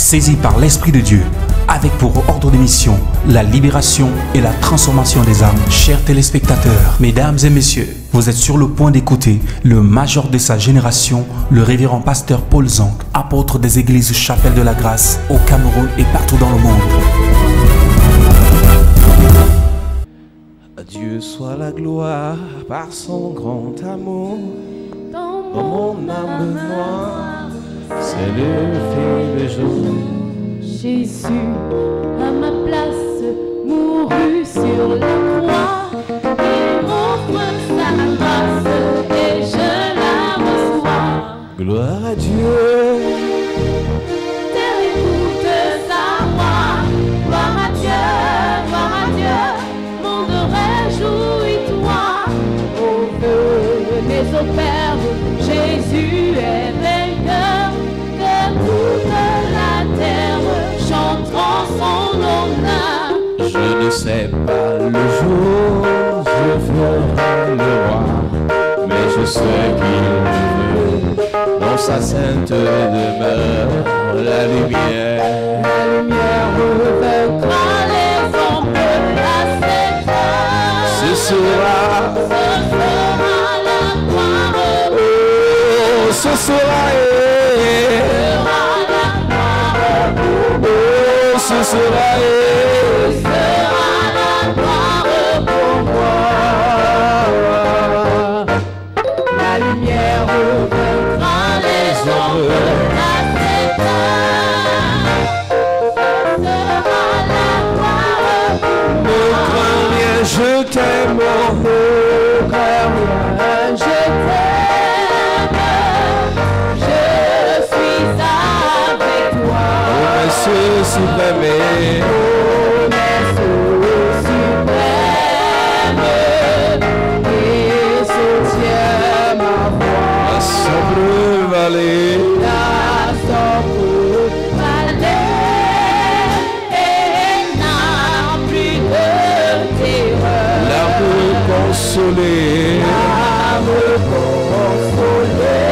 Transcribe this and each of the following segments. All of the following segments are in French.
saisi par l'Esprit de Dieu, avec pour ordre de mission la libération et la transformation des âmes. Chers téléspectateurs, mesdames et messieurs, vous êtes sur le point d'écouter le major de sa génération, le révérend pasteur Paul Zank, apôtre des églises Chapelle de la Grâce au Cameroun et partout dans le monde. À Dieu soit la gloire par son grand amour. Dans mon âme noire, c'est le fait de jour. Jésus, à ma place, mourut sur la croix. Il m'offre sa grâce et je la reçois. Gloire à Dieu. Terre écoute sa voix. Gloire à Dieu, monde réjouis-toi. Oh, venez au Père, Jésus est vainqueur. Que toute la terre chante en son honneur. Je ne sais pas le jour, je ferai le roi, mais je sais qu'il veut dans sa sainte demeure la lumière. La lumière revaincra les ombres, la séquence. Ce sera la gloire. oh, ce sera ce sera la gloire pour moi. La lumière revaincra les ombres, la séquence. Sera la gloire pour ne crains rien, je t'aime, moi. Ne crains rien, je t'aime. Je suis avec toi. ce suprême et soutient ma voix. la sombre vallée, La sombre vallée n'a plus de terreur. l'arbre consolé, L'arbre consolé.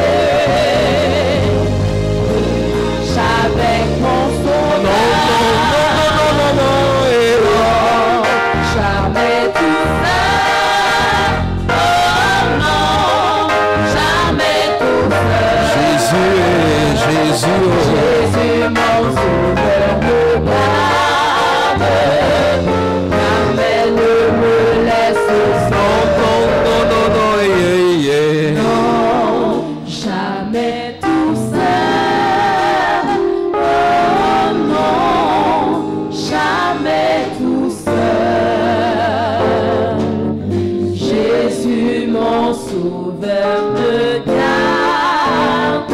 Avec mon sauveur, jamais tout seul, oh non, jamais tout seul. Jésus, Jésus mon sauveur me garde, jamais ne me laisse seul. Non, jamais tout seul. Oh non, jamais tout seul. Jésus mon sauveur me garde.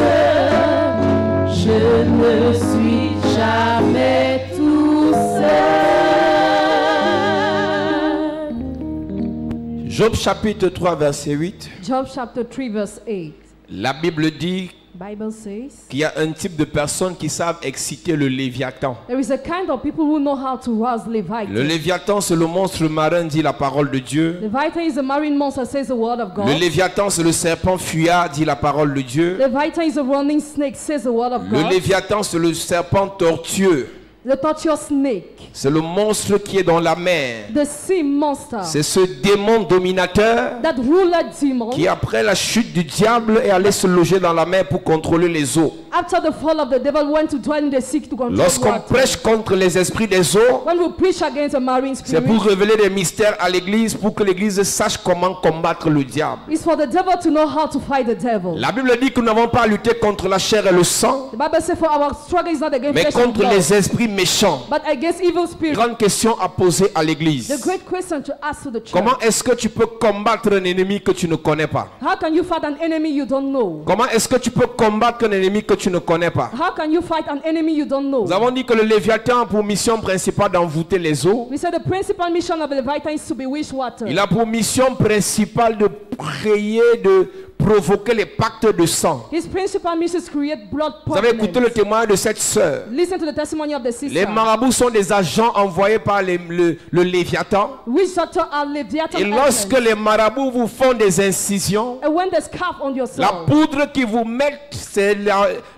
Je ne suis jamais tout seul. Job chapitre 3 verset 8, Job chapter 3 verse 8. la Bible dit Bible says qu'il y a un type de personnes qui savent exciter le Léviathan. there is a kind of people who know how to rouse Le Leviathan. Léviathan, c'est le monstre marin, dit la parole de Dieu. Leviathan is a marine monster, says the word of God. Le Léviathan, c'est le serpent fuyard, dit la parole de Dieu. Leviathan is a running snake, says the word of Le God. Léviathan, c'est le serpent tortueux. The tortuous snake, C'est le monstre qui est dans la mer. the sea monster, C'est ce démon dominateur that ruler demon. qui, après la chute du diable, est allé se loger dans la mer pour contrôler les eaux. After the fall of the devil, went to dwell in the sea to control Lorsqu'on water. prêche contre les esprits des eaux, When we preach against a marine c'est spirit, pour révéler des mystères à l'église, pour que l'église sache comment combattre le diable. it's for the devil to know how to fight the devil. La Bible dit que nous n'avons pas à lutter contre la chair et le sang, The Bible says for our struggle is not against mais flesh and contre blood, les esprits méchants. but against evil spirits. Grande question à poser à l'église. The great question to ask to the church. Comment est-ce que tu peux combattre un ennemi que tu ne connais pas? How can you fight an enemy you don't know? Comment est-ce que tu peux combattre un ennemi que tu ne connais pas? How can you fight an enemy you don't know? Nous avons dit que le Léviathan a pour mission principale d'envoûter les eaux. We said the principal mission of the Leviathan is to bewitch water. Il a pour mission principale de prier, de provoquer les pactes de sang. His principal mission is to create blood Vous avez écouté le covenants. témoignage de cette sœur. Listen to the testimony of the Les sister. marabouts sont des agents envoyés par le Léviathan. Witch doctor are Leviathan Et lorsque agents. les marabouts vous font des incisions, And when there's calf on your la soul, poudre qu'ils vous mettent, c'est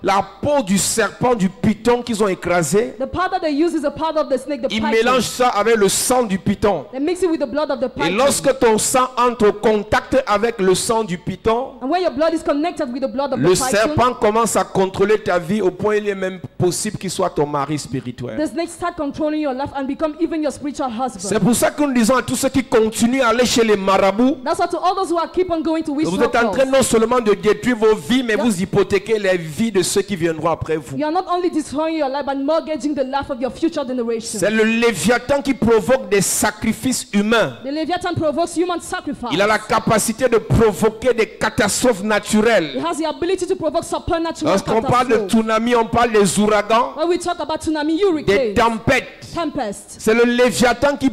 la peau du serpent, du python qu'ils ont écrasé. the powder they use is a powder of the snake, the Ils python. mélangent ça avec le sang du python. They mix it with the blood of the Et python. lorsque ton sang entre au contact avec le sang du python, And when your blood is connected with the blood of le the python, serpent commence à contrôler ta vie au point il est même possible qu'il soit ton mari spirituel. the snake start controlling your life and become even your spiritual C'est husband. pour ça que nous disons à tous ceux qui continuent à aller chez les marabouts, That's why to all those who are keep on going to witch vous êtes en train doctors, non seulement de détruire vos vies, mais vous hypothéquez les vies de ceux qui viendront après vous. you are not only destroying your life but mortgaging the life of your future generation. C'est le Léviathan qui provoque des sacrifices humains. The Leviathan provokes human sacrifice. Il a la capacité de provoquer des catastrophes It naturelles. has the ability to provoke supernatural Lorsqu'on parle de catastrophes. tsunami, on parle des ouragans, When we talk about tsunami, des hurricanes, tempêtes. tempest, C'est le Léviathan qui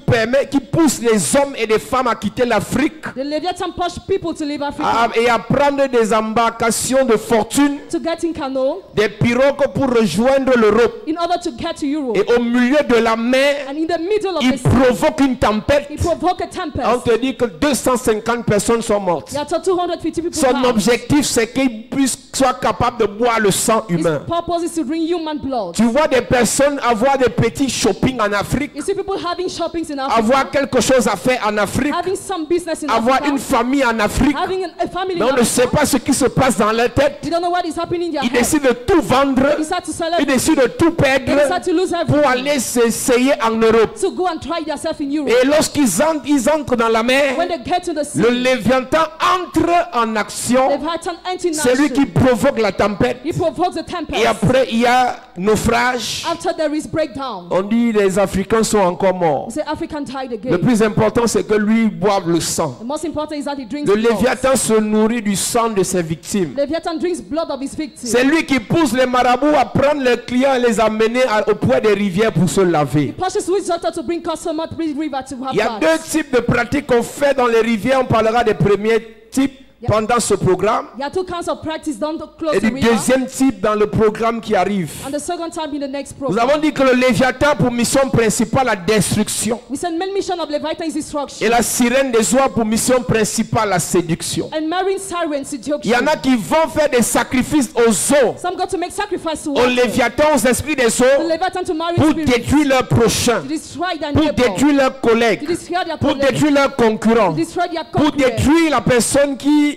pousse les hommes et les femmes à quitter l'Afrique the Leviathan push people to leave Africa et à prendre des embarcations de fortune, to get in canoe des pirogues pour rejoindre l'Europe. in order to get to Europe. Et au milieu de la mer, And in the middle of il the sea, provoque une tempête. it provoked a On tempest. te dit que 250 personnes sont mortes. There are 250 people Son died. objectif, c'est qu'il soit capable de boire le sang His humain. purpose is to bring human blood. Tu vois des personnes avoir des petits shopping en Afrique, You see people having shoppings in Africa, avoir quelque chose à faire en Afrique, having some business in avoir Africa, une famille en Afrique, having a family mais in on ne sait Africa. pas ce qui se passe dans leur tête. You don't know what is happening in their Ils head. décident de tout vendre, They decide to sell ils everything. décident de tout They perdre decide to lose pour everything. aller s'essayer en Europe. To go and try themselves in Europe. Et lorsqu'ils entrent dans la mer, When they get to the sea, le Léviathan entre en action. Leviathan enters in C'est lui qui action. provoque la tempête. He provokes the Et tempest. après, il y a naufrage. After there is breakdown, On dit les Africains sont encore morts. the African died Le again. plus important, c'est que lui boive le sang. The most important is that he drinks Le blood. Léviathan se nourrit du sang de ses victimes. Leviathan drinks blood of his victims. C'est lui qui pousse les marabouts à prendre leurs clients et les amener au point des rivières pour se He laver. pushes witch doctor to bring customer to the river to have Il y a baths. deux types de pratiques qu'on fait dans les rivières. On parlera des premiers types pendant ce programme There are two kinds of practice done to close et the du river. deuxième type dans le programme qui arrive. And the second time in the next Nous program. avons dit que le Léviathan pour mission principale la destruction We said main mission of Leviathan is destruction. et la sirène des oies pour mission principale la séduction. And marine siren Il y seduction. en a qui vont faire des sacrifices aux eaux, Some go to make sacrifice to aux water. Léviathans, aux esprits des To eaux Leviathan to marine pour spirits. détruire leurs prochains, To destroy their pour neighbor. détruire leurs To collègues, destroy their pour colleagues. détruire leurs concurrents, To destroy their pour concurrents. détruire la personne qui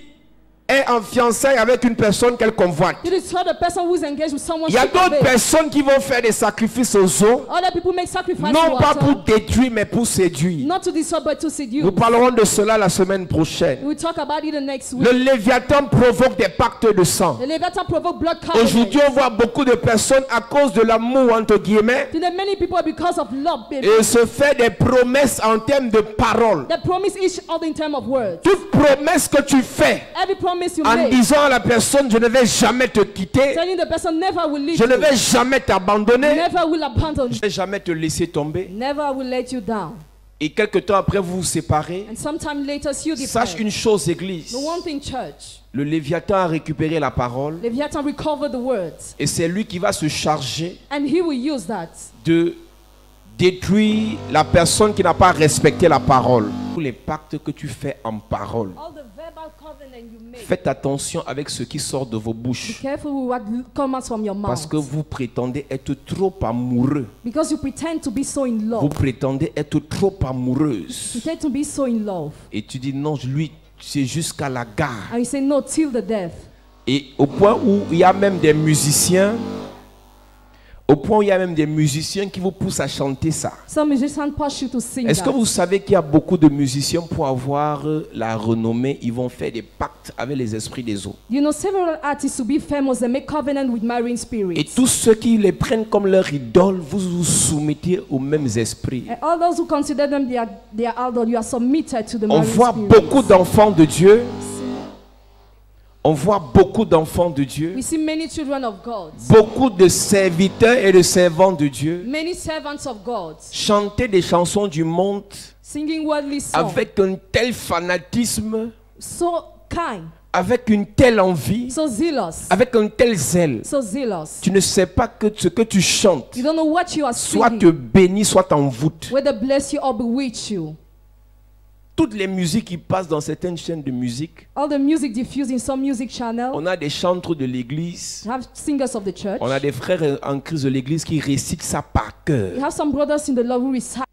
est en fiançailles avec une personne qu'elle convoite. To destroy the person who is engaged with someone. Il y a she d'autres obeys. personnes qui vont faire des sacrifices aux eaux, Other people make sacrifice to non pas water. pour détruire, mais pour séduire. Not to destroy but to seduce. Nous parlerons de cela la semaine prochaine. We'll talk about it the next week. Le Léviathan provoque des pactes de sang. The Leviathan provoke blood covenant. Aujourd'hui, on voit beaucoup de personnes à cause de l'amour, entre guillemets, To the many people because of love, baby. et se faire des promesses en termes de paroles. They promise each other in terms of words. Toute promesse que tu fais Every promise you en make, disant à la personne, je ne vais jamais te quitter, telling the person never will leave je ne you, vais jamais t'abandonner, never will abandon je you, ne vais jamais te laisser tomber. never will let you down. Et quelque temps après, vous vous séparez. And sometime later, you Sache depart. une chose, Église. The one thing, church, Le Léviathan a récupéré la parole Leviathan recover the words, et c'est lui qui va se charger and he will use that de détruire la personne qui n'a pas respecté la parole. Tous les pactes que tu fais en parole, all the verbal covenant you make. faites attention avec ce qui sort de vos Be bouches. careful with what comes out from your Parce mouth, que vous prétendez être trop amoureux. because you pretend to be so in Vous love. prétendez être trop amoureuse. Pretend to be so in love, Et tu dis non, lui, c'est jusqu'à la gare. and you say no till the death. Et au point où il y a même des musiciens, qui vous poussent à chanter ça. Some musicians push you to sing Est-ce que that. vous savez qu'il y a beaucoup de musiciens pour avoir la renommée, ils vont faire des pactes avec les esprits des eaux. You know, several artists to be famous, they make covenant with marine Et spirits. tous ceux qui les prennent comme leur idole, vous vous soumettez aux mêmes esprits. And all those who consider them their idol, you are submitted to the On marine voit spirits. beaucoup d'enfants de Dieu. On voit beaucoup d'enfants de Dieu. We see many children of God, Beaucoup de serviteurs et de servants de Dieu many servants of God, chanter des chansons du monde singing worldly songs, avec un tel fanatisme so kind, avec une telle envie, so zealous, avec un tel zèle, so zealous. tu ne sais pas que ce que tu chantes You don't know what you are soit te singing, bénit, soit t'envoûte. whether bless you or bewitch you. Toutes les musiques qui passent dans certaines chaînes de musique, All the music diffused in some music channel, on a des chantres de l'église, you have singers of the church, on a des frères en Christ de l'église qui récitent ça par cœur. you have some brothers in the Lord who recite.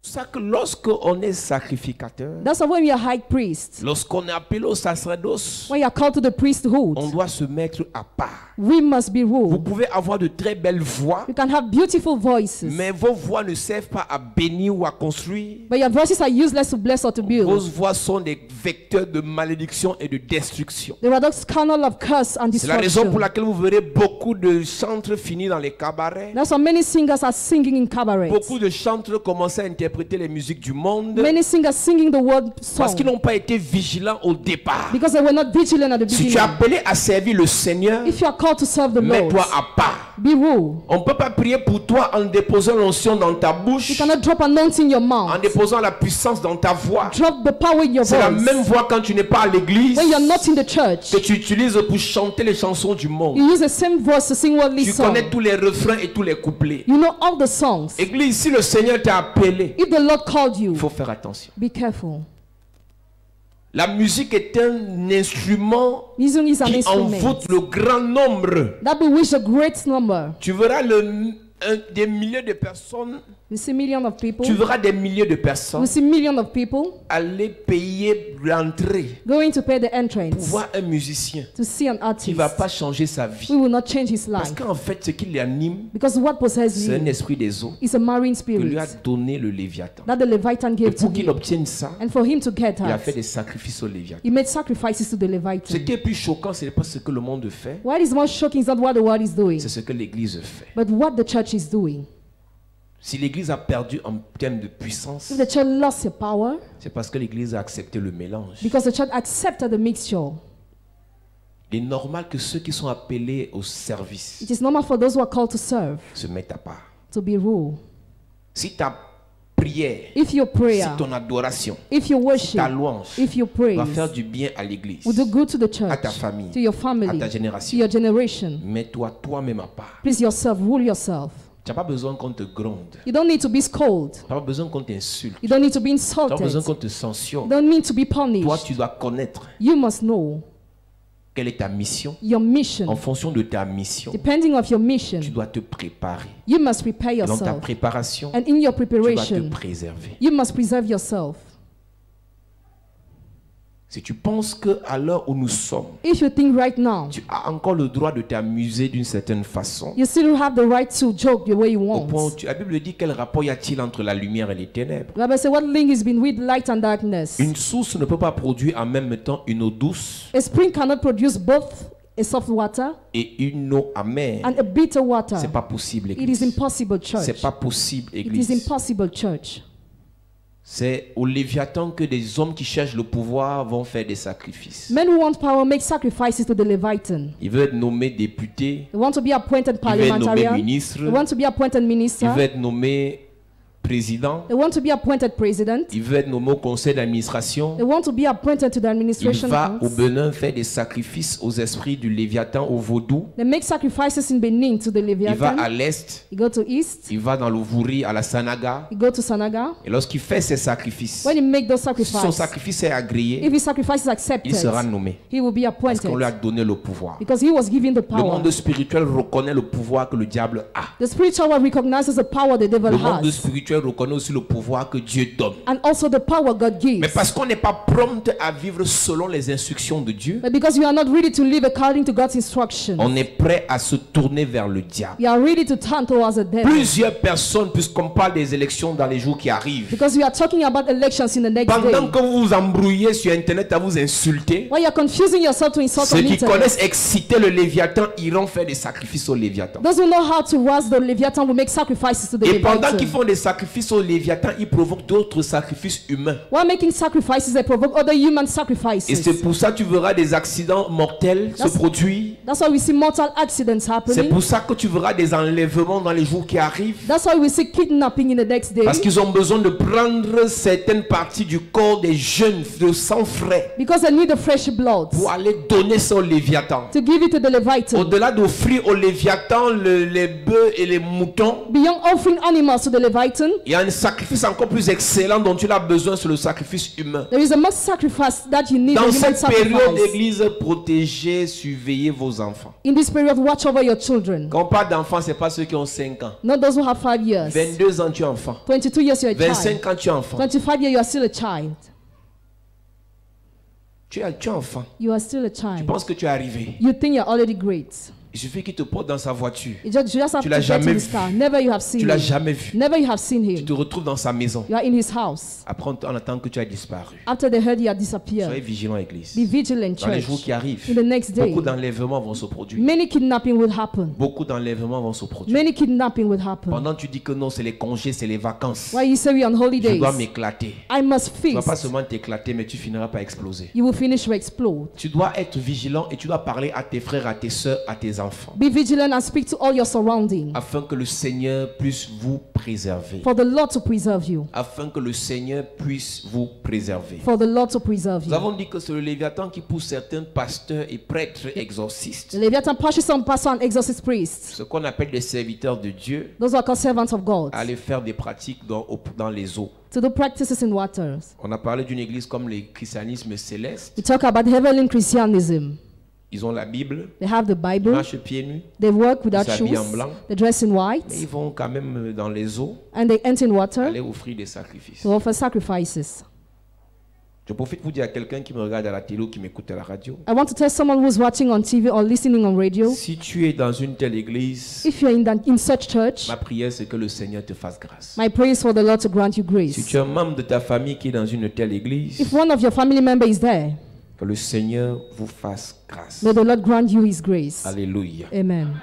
C'est ça que lorsqu'on est sacrificateur, That's why when you are high priest, lorsqu'on est appelé au sacerdoce, when you are called to the on priesthood, doit se mettre à part. we must be Vous ruled. pouvez avoir de très belles voix, You can have beautiful voices, mais vos voix ne servent pas à bénir ou à construire. but your voices are useless to bless or to Vos build. voix sont des vecteurs de malédiction et de destruction. They are those kernel of curse and C'est la raison pour destruction. laquelle vous verrez beaucoup de chantres finir dans les cabarets. That's why many singers are singing in cabarets. Beaucoup de chantres commencent à interpréter les musiques du monde Many singers singing the word parce song qu'ils n'ont pas été vigilants au départ. because they were not vigilant at the Si tu es beginning. appelé à servir le Seigneur, If you are called to serve the Lord, mets-toi à part. be ruled. On ne peut pas prier pour toi en déposant l'onction dans ta You bouche, cannot drop anointing in your en mouth. déposant la puissance dans ta voix. Drop the power in your C'est la même voice. voix quand tu n'es pas à l'église When you are not in the church, que tu utilises pour chanter les chansons du monde. you use the same voice to sing worldly Tu songs. connais tous les refrains et tous les couplets. You know all the songs. Église, si le Seigneur t'a appelé, If the Lord called you, il faut faire attention. be careful. La musique est un instrument Music is an qui instrument envoûte le grand nombre. that bewitch a great number. Tu verras des milliers de personnes, You see millions of people. tu verras des milliers de You personnes see millions of people aller payer l'entrée going to pay the pour entrance voir un musicien to see an qui ne va artist pas changer sa vie. who will not change his Parce life. qu'en fait, ce qui l'anime, Because what possesses c'est un you esprit des eaux is a marine que lui a spirit donné le Léviathan. that the Leviathan Et gave to pour qu'il him. obtienne ça, And for him to get il a fait that, des sacrifices au Léviathan. he made sacrifices to the Ce Leviathan. qui est plus choquant, ce n'est pas ce que le monde fait, What is more shocking is not what the world is doing, c'est ce que l'Église fait. but what the church is doing. Si l'Église a perdu en termes de puissance, If the church lost its power, c'est parce que l'Église a accepté le mélange. because the church accepted the mixture. Il est normal que ceux qui sont appelés au service It is normal for those who are called to serve se mettent à part. to be ruled. Si ta prière, If your prayer, si ton adoration, if your worship, ta louange if your praise va faire du bien à l'Église, will do good to the à ta church, famille, to your à family, ta to génération, your generation, mets-toi toi-même à part. please yourself, rule yourself. Tu n'as pas besoin qu'on te gronde. You don't need to be scolded. Tu n'as pas besoin qu'on t'insulte. You don't need to be Tu n'as pas besoin insulted. qu'on te censure. You don't need to be Toi, punished. tu dois connaître You must know quelle est ta mission. your En mission. fonction de ta mission, Depending of your mission, tu dois te préparer. you must prepare Et dans ta yourself. préparation, And in your tu dois te preparation, préserver. you must preserve yourself. Si tu penses qu'à l'heure où nous sommes, If you think right now, tu as encore le droit de t'amuser d'une certaine façon, you still have the right to joke the way you au point où want. la Bible dit quel rapport y a-t-il entre la lumière et les ténèbres? The Bible says, what link is between with light and darkness? Une source ne peut pas produire en même temps une eau douce A spring cannot produce both a soft water et une eau amère. and a bitter water. C'est pas possible, It is Église. impossible, church. C'est pas possible, It is Église. impossible, church. C'est au Léviathan que des hommes qui cherchent le pouvoir vont faire des sacrifices. Men who want power make sacrifices to the Leviathan. Il veut être nommé député, They want to be appointed il veut être nommé parliamentarian. ministre, They want to be appointed il minister. veut être nommé président, They want to be appointed president. il veut être nommé au conseil d'administration. They want to be appointed to the Il administration va au council. Bénin faire des sacrifices aux esprits du Léviathan, au vaudou. They make sacrifices in Benin to the Il va à Leviathan. l'est, You go to east. il va dans le Vouri, à la Sanaga. You go to Sanaga. Et lorsqu'il fait ses sacrifices, When you make those si son sacrifices, sacrifice est agréé, if his sacrifice is il accepted, sera nommé. he will be Parce qu'on lui a appointed donné le pouvoir. because he was given the Le power. monde spirituel reconnaît le pouvoir que le diable a. The spiritual world recognizes the power the devil Le monde has spirituel reconnaît aussi le pouvoir que Dieu donne. and also the power God gives. Mais parce qu'on n'est pas prompt à vivre selon les instructions de Dieu, But because we are not ready to live according to God's instructions, on est prêt à se tourner vers le diable. we are ready to turn towards the devil. Plusieurs personnes, puisqu'on parle des élections dans les jours qui arrivent, Because we are talking about elections in the next pendant day. que vous vous embrouillez sur Internet à vous insulter, While you are confusing yourself to insult ceux on qui internet, connaissent exciter le Léviathan iront faire des sacrifices au Léviathan. those who know how to rouse the Leviathan will make sacrifices to the Et pendant qu'ils Leviathan. font des sacrifices sacrifice au Léviathan, il provoque d'autres sacrifices humains. While making sacrifices, they provoke other human Et sacrifices. c'est pour ça que tu verras des accidents mortels se produire. That's why we see mortal accidents C'est happening. pour ça que tu verras des enlèvements dans les jours qui arrivent. That's why we see kidnapping in the next day. Parce qu'ils ont besoin de prendre certaines parties du corps des jeunes de sang frais Because they need the fresh blood pour aller donner ça au Léviathan. to give it to the Leviathan. Au-delà d'offrir au Léviathan les bœufs et les moutons, Beyond offering animals to the Leviathan, il y a un sacrifice encore plus excellent dont tu as besoin, c'est le sacrifice humain. there is a much sacrifice that you need, a Dans human cette période sacrifice. d'église, protégez, surveillez vos enfants. In this period, watch over your children. Quand on parle d'enfants, ce n'est pas ceux qui ont 5 ans. Not those who have 5 years. 22 ans, tu es enfant. 22 years, you're a child. 25 ans, tu es enfant. 25 years, you are still a child. Tu es enfant. You are still a Tu child. penses que tu es arrivé. You think you're already great. Il suffit qu'il te porte dans sa voiture. You just have Tu to l'as get jamais in his vu. car. Never you have seen Tu l'as him. jamais vu. Never you have seen Tu him. te retrouves dans sa maison. You are in his house. Après, on attend que tu as disparu. After they heard you had Soyez disappeared. vigilant, église. Be vigilant, Dans les church. jours qui arrivent, In the next day, beaucoup d'enlèvements vont se produire. many kidnapping will happen. Beaucoup d'enlèvements vont se produire. Many kidnapping will happen. Pendant que tu dis que non, c'est les congés, c'est les vacances. Why you say we are on Je holidays? dois m'éclater. I must Tu ne vas pas feast. seulement t'éclater, mais tu finiras par exploser. You will finish to explode. Tu dois être vigilant et tu dois parler à tes frères, à tes soeurs, à tes enfants. Be vigilant and speak to all your surroundings. Afin que le Seigneur puisse vous préserver. For the Lord to preserve you. Afin que le Seigneur puisse vous préserver. For the Lord to preserve Nous you. avons dit que c'est le Léviathan qui pousse certains pasteurs et prêtres exorcistes, The Leviathan pushes some pastor and exorcist priests. ce qu'on appelle des serviteurs de Dieu, Those who are called servants of God. à aller faire des pratiques dans les eaux. To do practices in waters. On a parlé d'une église comme le christianisme céleste. We talk about heavenly Christianism. Ils ont la Bible, They have the ils Bible. marchent pieds nus, They work without Ils s'habillent shoes. en blanc. They dress in mais white. ils vont quand même dans les eaux And they enter in water aller offrir des sacrifices. to offer sacrifices. Je profite pour dire à quelqu'un qui me regarde à la télé ou qui m'écoute à la radio, I want to tell someone who's watching on TV or listening on radio, si tu es dans une telle église, if you're in such church, ma prière c'est que le Seigneur te fasse grâce. my prayer is for the Lord to grant you Si grace. tu es un membre de ta famille qui est dans une telle église, If one of your family members is there, que le Seigneur vous fasse grâce. may the Lord grant you his grace. Alléluia. Amen.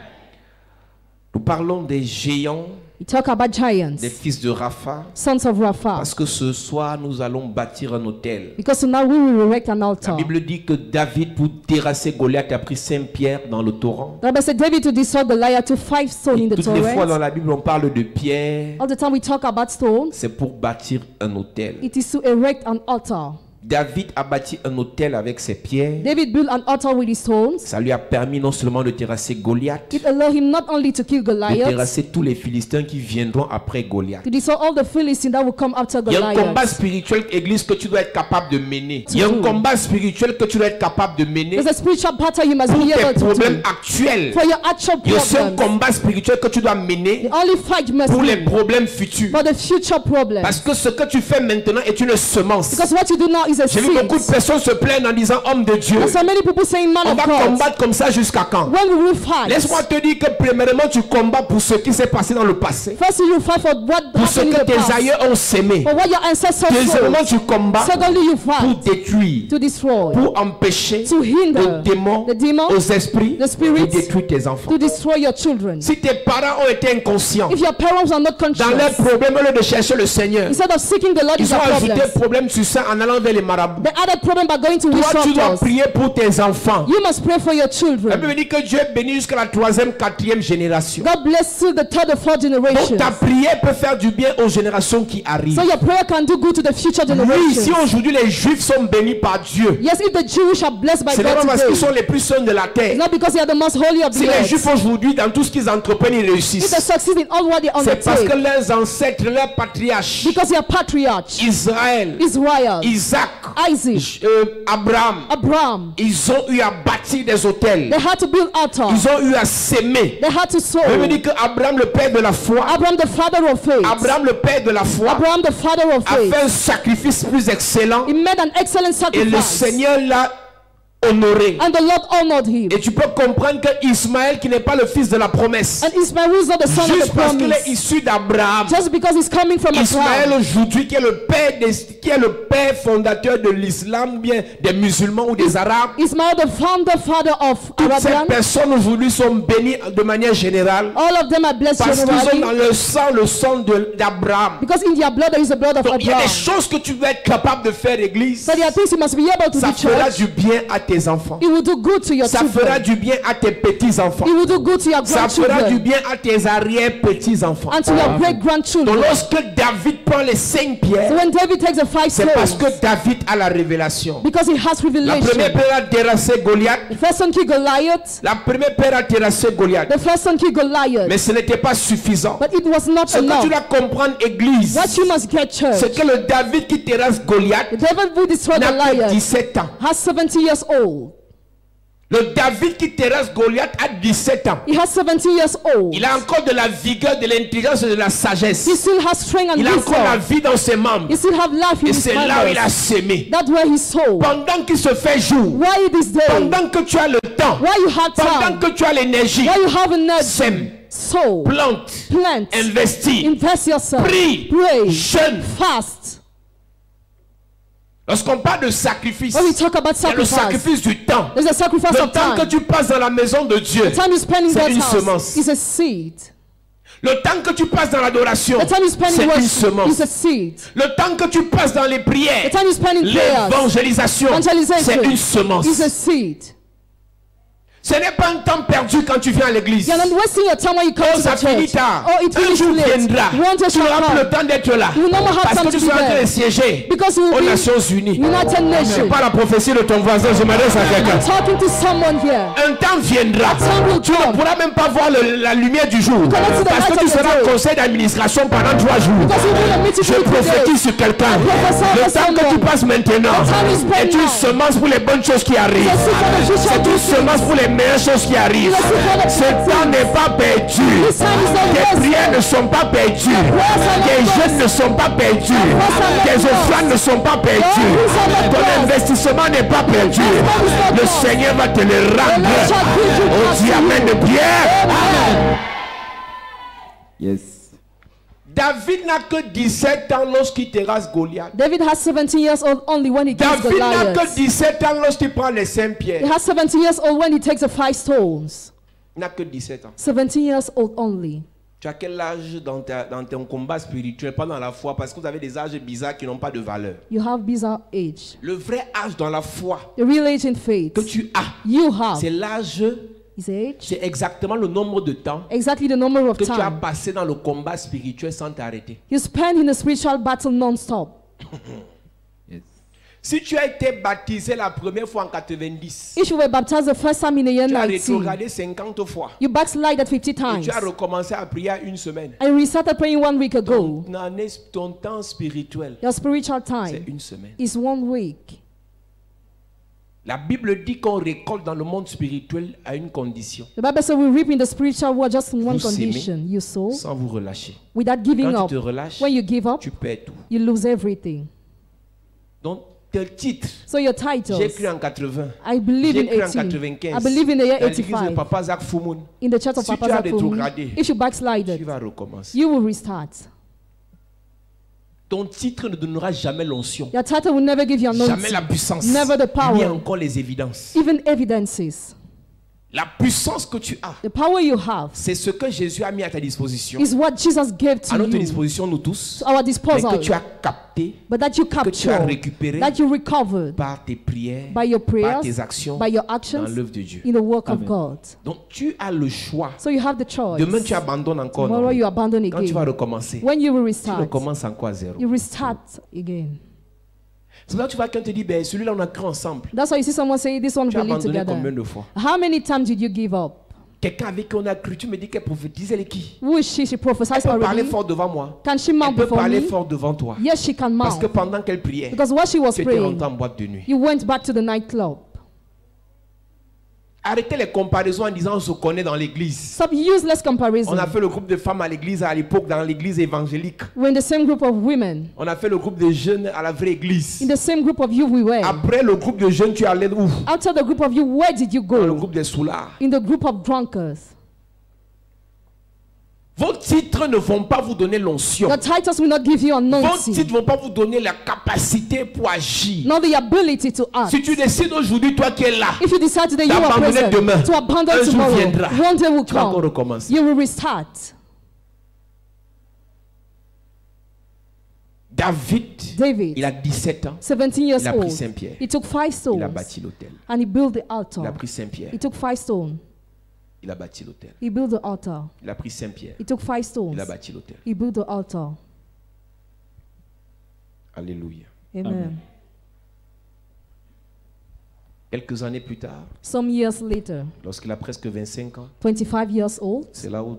Nous parlons des géants, We talk about des giants, fils de Rapha, sons of Rapha, parce que ce soir nous allons bâtir un autel. because tonight we will erect an La altar. Bible dit que David, pour terrasser Goliath, a pris 5 pierres dans le torrent. The Bible said David to destroy Goliath to 5 stones in Et the toutes les fois dans torrent. la Bible, on parle de pierres. All the time we talk about stones, C'est pour bâtir un autel. it is to erect an altar. David a bâti un autel avec ses pierres. David built an altar with his stones. Ça lui a permis non seulement de terrasser Goliath, It allowed him not only to kill de Goliath, terrasser tous les Philistins qui viendront après Goliath. to destroy all the Philistines that will come after Il y a un combat Goliath. spirituel, église, que tu dois être capable de mener. Il y a un combat spirituel que tu dois être capable de mener There's a spiritual battle you must pour be tes able to problèmes do. actuels. For your actual Il y a aussi un problems. combat spirituel que tu dois mener The only fight you must pour les win problèmes futurs. for the future problems. Parce que ce que tu fais maintenant est une semence. Because what you do now is a J'ai vu seed. beaucoup de personnes se plaindre en disant homme de Dieu. There's so many people saying man On of va God. combattre comme ça jusqu'à quand? When will we fight? Laisse-moi te dire que premièrement tu combats pour ce qui s'est passé dans le passé. First you fight for what Pour ce happened in que the tes past. aïeux ont sémé. For what your ancestors Deuxièmement sowed. tu combats Secondly you pour fight détruire, to destroy, pour empêcher to hinder aux démons, the demons, aux esprits the spirits, de détruire tes enfants. to destroy your children. Si tes parents ont été inconscients If your parents are not dans leurs conscious, problèmes, au lieu de chercher le Seigneur, instead of seeking the Lord, is ils ont a ajouté problem. problème sur ça en allant vers les marabouts. The other problem by going to witch Toi, tu dois doctors. prier pour tes enfants. You must pray for your La children. Bible dit que Dieu bénit jusqu'à la 3e, 4e génération. God bless you the third and fourth Donc generation. ta prière peut faire du bien aux générations qui arrivent. So your prayer can do good to the future Oui, si generations. aujourd'hui les Juifs sont bénis par Dieu, Yes, if the Jewish are blessed by ce n'est pas God parce qu'ils sont today, les plus saints de la it's terre. not because they are the most holy of Si the les Juifs earth. aujourd'hui, dans tout ce qu'ils entreprennent, ils If they réussissent, succeed in all what they c'est parce que undertake, leurs ancêtres, leurs patriarches, because they are patriarchs, Israël, Israel, Isaac, Isaac, Abraham, Abraham, ils ont eu à bâtir des hôtels. they had to build altars. Ils ont eu à s'aimer. They had to sow. Je veux dire que Abraham, le père de la foi, Abraham, the father of faith. Abraham, le père de la foi, Abraham, the father of a fait faith. un sacrifice plus excellent He made an excellent et le sacrifice. Seigneur l'a honoré. And the Lord honored him. Et tu peux comprendre que Ismaël, qui n'est pas le fils de la promesse, And Ismael, who is not the son of juste the parce qu'il promise, est issu d'Abraham, just because he's coming from Ismaël Abraham, aujourd'hui, qui est le père fondateur de l'islam, bien des musulmans ou des arabes, Ismael, the father of toutes ces Arabian, personnes aujourd'hui sont bénies de manière générale all of them are blessed parce qu'ils ont generally dans leur sang le sang d'Abraham. because in their blood there is the blood of Donc il y a des Abraham. choses que tu vas être capable de faire, Église. So there are things you must be able to Ça do, fera church. du bien à tes enfants. It will do good to your Ça fera children. du bien à tes petits-enfants. It will do good to your Ça fera du grandchildren bien à tes arrière-petits-enfants. and to your great Donc grandchildren. lorsque David prend les 5 pierres, So when David takes the 5 c'est parce stones, que David a la révélation. because he has La première revelation. pierre a terrassé Goliath. The first son killed Goliath. La première pierre a terrassé Goliath. The first son killed Goliath. Mais ce n'était pas suffisant. But it was not Ce que tu enough. dois comprendre, Église, What you must get, church, c'est que le David qui terrasse Goliath the David who destroyed n'a que Goliath 17 ans. has 70 years old. Le David qui terrasse Goliath a 17 ans. He has 70 years old. Il a encore de la vigueur, de l'intelligence et de la sagesse. He still has strength and Il a encore la wisdom. vie dans ses membres. He still have life in Et his c'est là où il a members. sémé. That's where he sowed. Pendant qu'il se fait jour, Why this day? pendant que tu as le temps, Why you have pendant time? que tu as l'énergie, Why you have energy? sème, Sow. plante, Plant. investis, Invest yourself. prie, Pray. jeûne. Fast. Lorsqu'on parle de sacrifice, When we talk about il y a le sacrifice, sacrifice du temps. there's a sacrifice Le of temps que time. tu passes dans la maison de Dieu, The time you spend in c'est God's une house semence. is a seed. Le temps que tu passes dans l'adoration, The time you spend in c'est une worship semence. is a seed. Le temps que tu passes dans les prières, The time you spend in prayers l'évangélisation, c'est une semence. is a seed. Ce n'est pas un temps perdu quand tu viens à l'église. You're not wasting your time when you come Oh, to ça the finit church. tard. Oh, it Un finishes jour late. viendra. One day Tu shall n'auras plus le come. temps d'être là. You will never have Parce time que tu to be seras en train de there. siéger Because you aux will be Nations Unies. United C'est Nations. pas la prophétie de ton voisin, je m'adresse à I'm quelqu'un. talking to someone here. Un temps viendra. time will Tu ne come. pourras même pas voir la lumière du jour. cannot see the Parce light que tu of the seras day. au conseil d'administration pendant 3 jours. Because you will a meeting Je with today. prophétise sur quelqu'un. prophesy Le over temps que tu someone. passes maintenant The time you spend est une now. semence pour les bonnes choses qui arrivent. It's a seed for the future C'est une good things. semence pour les meilleures choses qui arrivent. It's a seed for the Ce good temps things. n'est pas perdu. This time is not Tes wasted. prières ne sont pas perdues. prayers are not Tes lost. jeûnes ne sont pas perdus. prayers are not Tes lost. offrandes ne sont pas perdues. prayers are not Ton lost. investissement n'est pas perdu. money is not Le lost. Seigneur va te le rendre. Lord shall give you Au back to diamant you. de pierre. Amen. Yes. David n'a que 17 ans lorsqu'il terrasse Goliath. David has 17 years old only when he kills David n'a que Goliath. 17 ans lorsqu'il prend les 5 He pierres. has 17 years old when he takes the 5 stones. Il n'a que 17 ans. 17 years old only. Tu as quel âge dans ton combat spirituel, pas dans la foi, parce que vous avez des âges bizarres qui n'ont pas de valeur. You have bizarre age. Le vrai âge dans la foi The real age in faith. que tu as, You have c'est l'âge, his age. c'est exactement le nombre de temps Exactly the number of que tu as time passé dans le combat spirituel sans t'arrêter. you spend in a spiritual battle non-stop. Yes. Si tu as été baptisé la première fois en 90, If you were baptized the first time in the year tu as 19, rétrogradé 50 fois you backslide at 50 et times. tu as recommencé à prier une semaine. I restarted praying 1 week ago. Ton temps spirituel, Your spiritual c'est time une semaine. is 1 week. La Bible dit qu'on récolte dans le monde spirituel à une condition, The Bible says we reap in the spiritual world just in one Vous s'aimez. condition. You sow sans vous relâcher. without giving Quand up. tu te relâches, When you give up, tu perds tout. you lose everything. Donc, tes titres, So your j'ai titles, écrit en 80, I believe j'ai in écrit en 18. 95, I believe in the year dans l'église de 85. Papa Zach Fumoun, In the church of Si Papa tu as Zakumi. rétrogradé, If you backslide, tu vas recommencer. you will restart. Ton titre ne donnera jamais l'onction, Your title will never give you jamais anointing, la puissance, never the power. ni encore les évidences. even evidences. La puissance que tu as, The power you have c'est ce que Jésus a mis à ta disposition, is what Jesus gave à to notre you, disposition nous tous, to our mais disposal, que tu as capté but that you que tu as captured, récupéré that you recovered par tes prières, by your par prayers, tes actions by your dans actions l'œuvre de Dieu. in the work of Amen. God. Donc tu as le choix. So you have the choice. Demain tu abandonnes encore. Tomorrow non? you abandon Quand tu vas again. recommencer, When you will tu restart, recommences encore à zéro. you restart again. C'est là que tu vas quand te dis, ben celui-là on a créé ensemble. That's why you see someone say, this one Tu as we live abandonné combien together. de fois? How many times did you give up? Quelqu'un avec qui on a cru, tu me dis qu'elle prophétise, elle est qui? Who is she? She Elle prophesies peut parler already. fort devant moi. Can she Elle mount peut before parler me? fort devant toi. Yes, she can Parce que mount. pendant qu'elle priait, Because while she was tu étais praying, rentré en boîte de nuit. you went back to the nightclub. Arrêtez les comparaisons en disant on se connaît dans l'église. Stop useless comparison. On a fait le groupe de femmes à l'église à l'époque dans l'église évangélique. We're in the same group of women. On a fait le groupe de jeunes à la vraie église. In the same group of youth we were. Après le groupe de jeunes, tu allais où? After the group of you, where did you Dans le go? groupe des soulards. In the group of drunkards. Vos titres ne vont pas vous donner l'onction. Your titles will not give you Vos anointing, titres ne vont pas vous donner la capacité pour agir. nor the ability to act. Si tu décides aujourd'hui, toi qui es là, If you decide today you are d'abandonner present, demain, to abandon un jour tomorrow, viendra. one day will tu vas encore come. recommencer. You will restart. David, il a 17 ans. 17 years Il a pris old, Saint-Pierre. he took 5 Il a stones bâti l'autel. and he built the Il a altar. pris Saint-Pierre. He took 5 stones. Il a bâti l'autel. He built the altar. Il a pris Saint-Pierre. He took 5 Il stones. a bâti l'autel. He built the altar. Alléluia. Amen. Quelques années plus tard, Some years later, lorsqu'il a presque 25 ans, 25 years old, c'est là où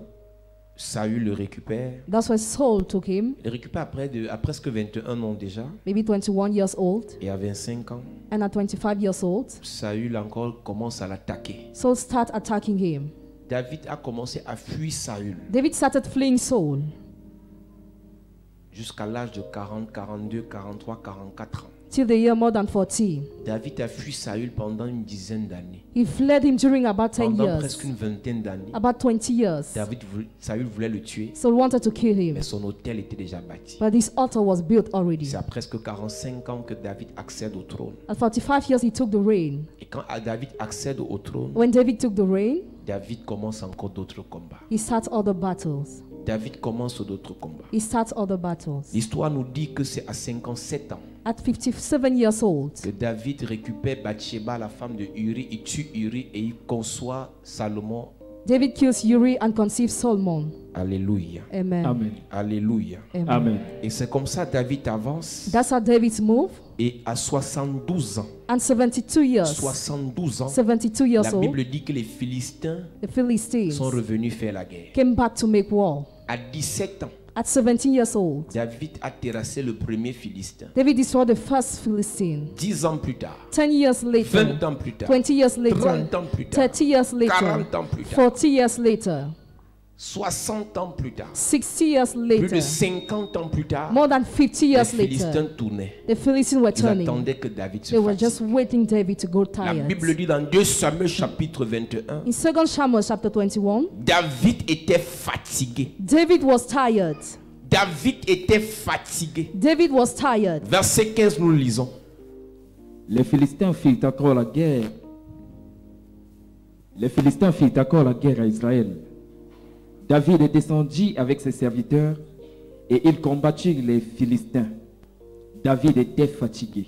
Saül le récupère. that's why Saul took him, Il le récupère à presque 21 ans déjà. maybe 21 years old, Et à 25 ans, and at 25 years old, Saül encore commence à l'attaquer. Saul started attacking him. David a commencé à fuir Saül David started fleeing Saul jusqu'à l'âge de 40, 42, 43, 44 ans. till the year more than 40. David a fui Saül pendant une dizaine d'années. He fled him during about 10 Pendant years, presque une vingtaine d'années. about 20 years. Saül voulait le tuer, Saul wanted to kill him, mais son autel était déjà bâti. but his altar was built already. C'est à presque 45 ans que David accède au trône. At 45 years, he took the reign. Et quand David accède au trône, When David took the reign, David commence encore d'autres combats. he started other battles. David commence d'autres combats. He started other battles. L'histoire nous dit que c'est à 57 ans At 57 years old, que David récupère Bathsheba, la femme de Uri, il tue Uri et il conçoit Salomon. David kills Uri and conceives Solomon. Alléluia. Amen. Amen. Alléluia. Amen. Amen. Et c'est comme ça David avance. That's how David moved. Et à 72 ans, And 72 years, 72 ans, 72 years la old, Bible dit que les Philistins the Philistines sont revenus faire la guerre. came back to make war. À 17 ans, At 17 years old, David a terrassé le premier Philistin. David destroyed the first Philistine. 10 ans plus tard, 10 years 20 later, ans plus tard, 20 years later, 30 ans plus tard, 30 years later, 40 ans plus tard, 40 years later, 60 ans plus tard, 60 years plus de later, 50 ans plus tard, more than 50 les years Philistins later, tournaient. the Philistines were Ils turning. attendaient que David se They were fatigue. just waiting David to go La Bible tired. dit dans 2 Samuel chapitre 21, In 2 Samuel chapter 21, David était fatigué. David was tired. David était fatigué. David was tired. Verset 15, nous le lisons. Les Philistins firent encore la guerre. Les Philistins firent encore la guerre à Israël. David descendit avec ses serviteurs et ils combattirent les Philistins. David était fatigué.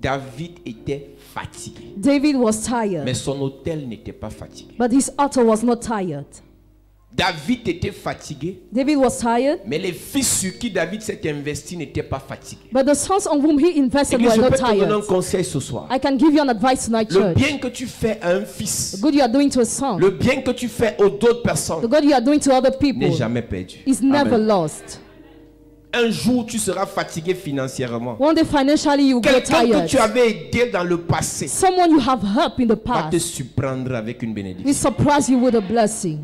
David était fatigué. David was Mais tired, son autel n'était pas fatigué. but his altar was not tired. David était fatigué, David was tired, mais les fils sur qui David s'est investi n'étaient pas fatigués. but the sons on whom he invested Église, were je not peux te donner un tired. conseil ce soir. I can give you an advice tonight, Le church. bien que tu fais à un fils, The good you are doing to a son, le bien que tu fais aux d'autres the personnes good you are doing to other people n'est jamais perdu. is never lost. Un jour, tu seras fatigué financièrement. One day financially you go Quelqu'un que tu tired. avais aidé dans le passé Someone you have helped in the va te past surprendre avec une will bénédiction. surprise you with a blessing.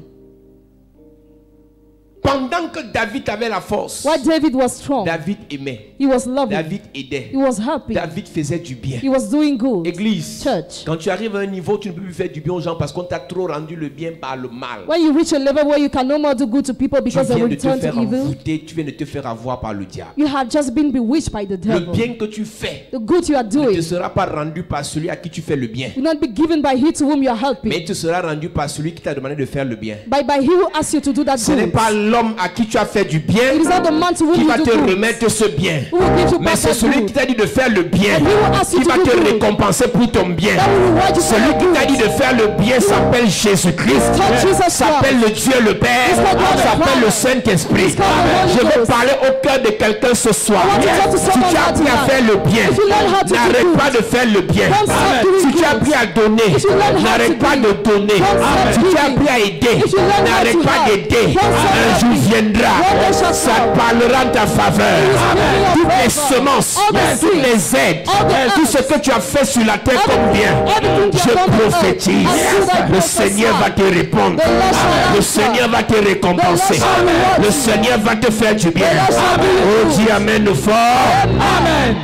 Pendant que David avait la force, While David was strong, David aimait, he was loving, David aidait, he was helping, David faisait du bien. he was doing good. Église, Church, quand tu arrives à un niveau, tu ne peux plus faire du bien aux gens parce qu'on t'a trop rendu le bien par le mal. when you reach a level where you can no more do good to people Tu because they viens will de te return faire to evil, envoûter, tu viens de te faire avoir par le diable. you have just been bewitched by the Le devil. bien que tu fais The good you are ne te doing sera pas rendu par celui à qui tu fais le bien, will not be given by he to whom you are helping, mais il te sera rendu par celui qui t'a demandé de faire le bien. but by he who asks you to do that Ce n'est good. pas l'homme à qui tu as fait du bien It is not the man to whom qui you va do te good remettre ce bien, who will give you mais back c'est that celui good. qui t'a dit de faire le bien And he will ask you qui to va do te good. récompenser pour ton bien. That will reward you for Celui your qui t'a dit good. de faire le bien s'appelle Jésus-Christ, called Jesus s'appelle le Dieu le Père, It's called God the s'appelle Father. le Saint-Esprit. It's called the Holy Je veux Ghost. parler au cœur de quelqu'un ce soir. I want to talk to Si someone tu as appris à tonight. faire le bien, If you learn how to do n'arrête good, pas de faire le bien. don't stop doing Si tu as good. appris à donner, If you learn how n'arrête to pas give, de donner. don't stop Si tu as giving. appris à aider, If you learn how n'arrête to pas help, d'aider. don't stop Un jour happy. viendra, One day shall ça come. parlera en ta faveur. It will be in your Toutes les favor. semences, All the toutes seeds, les aides, all the tout ce earth, que tu as fait sur la terre comme bien, everything you je have done on earth, prophétise. until thy Le prophesy. Seigneur va te répondre. The Lord shall Le answer. Seigneur va te récompenser. The Lord shall reward Le you. Seigneur va te faire du bien. The Lord shall be with Oh, you. dis amen fort. Amen.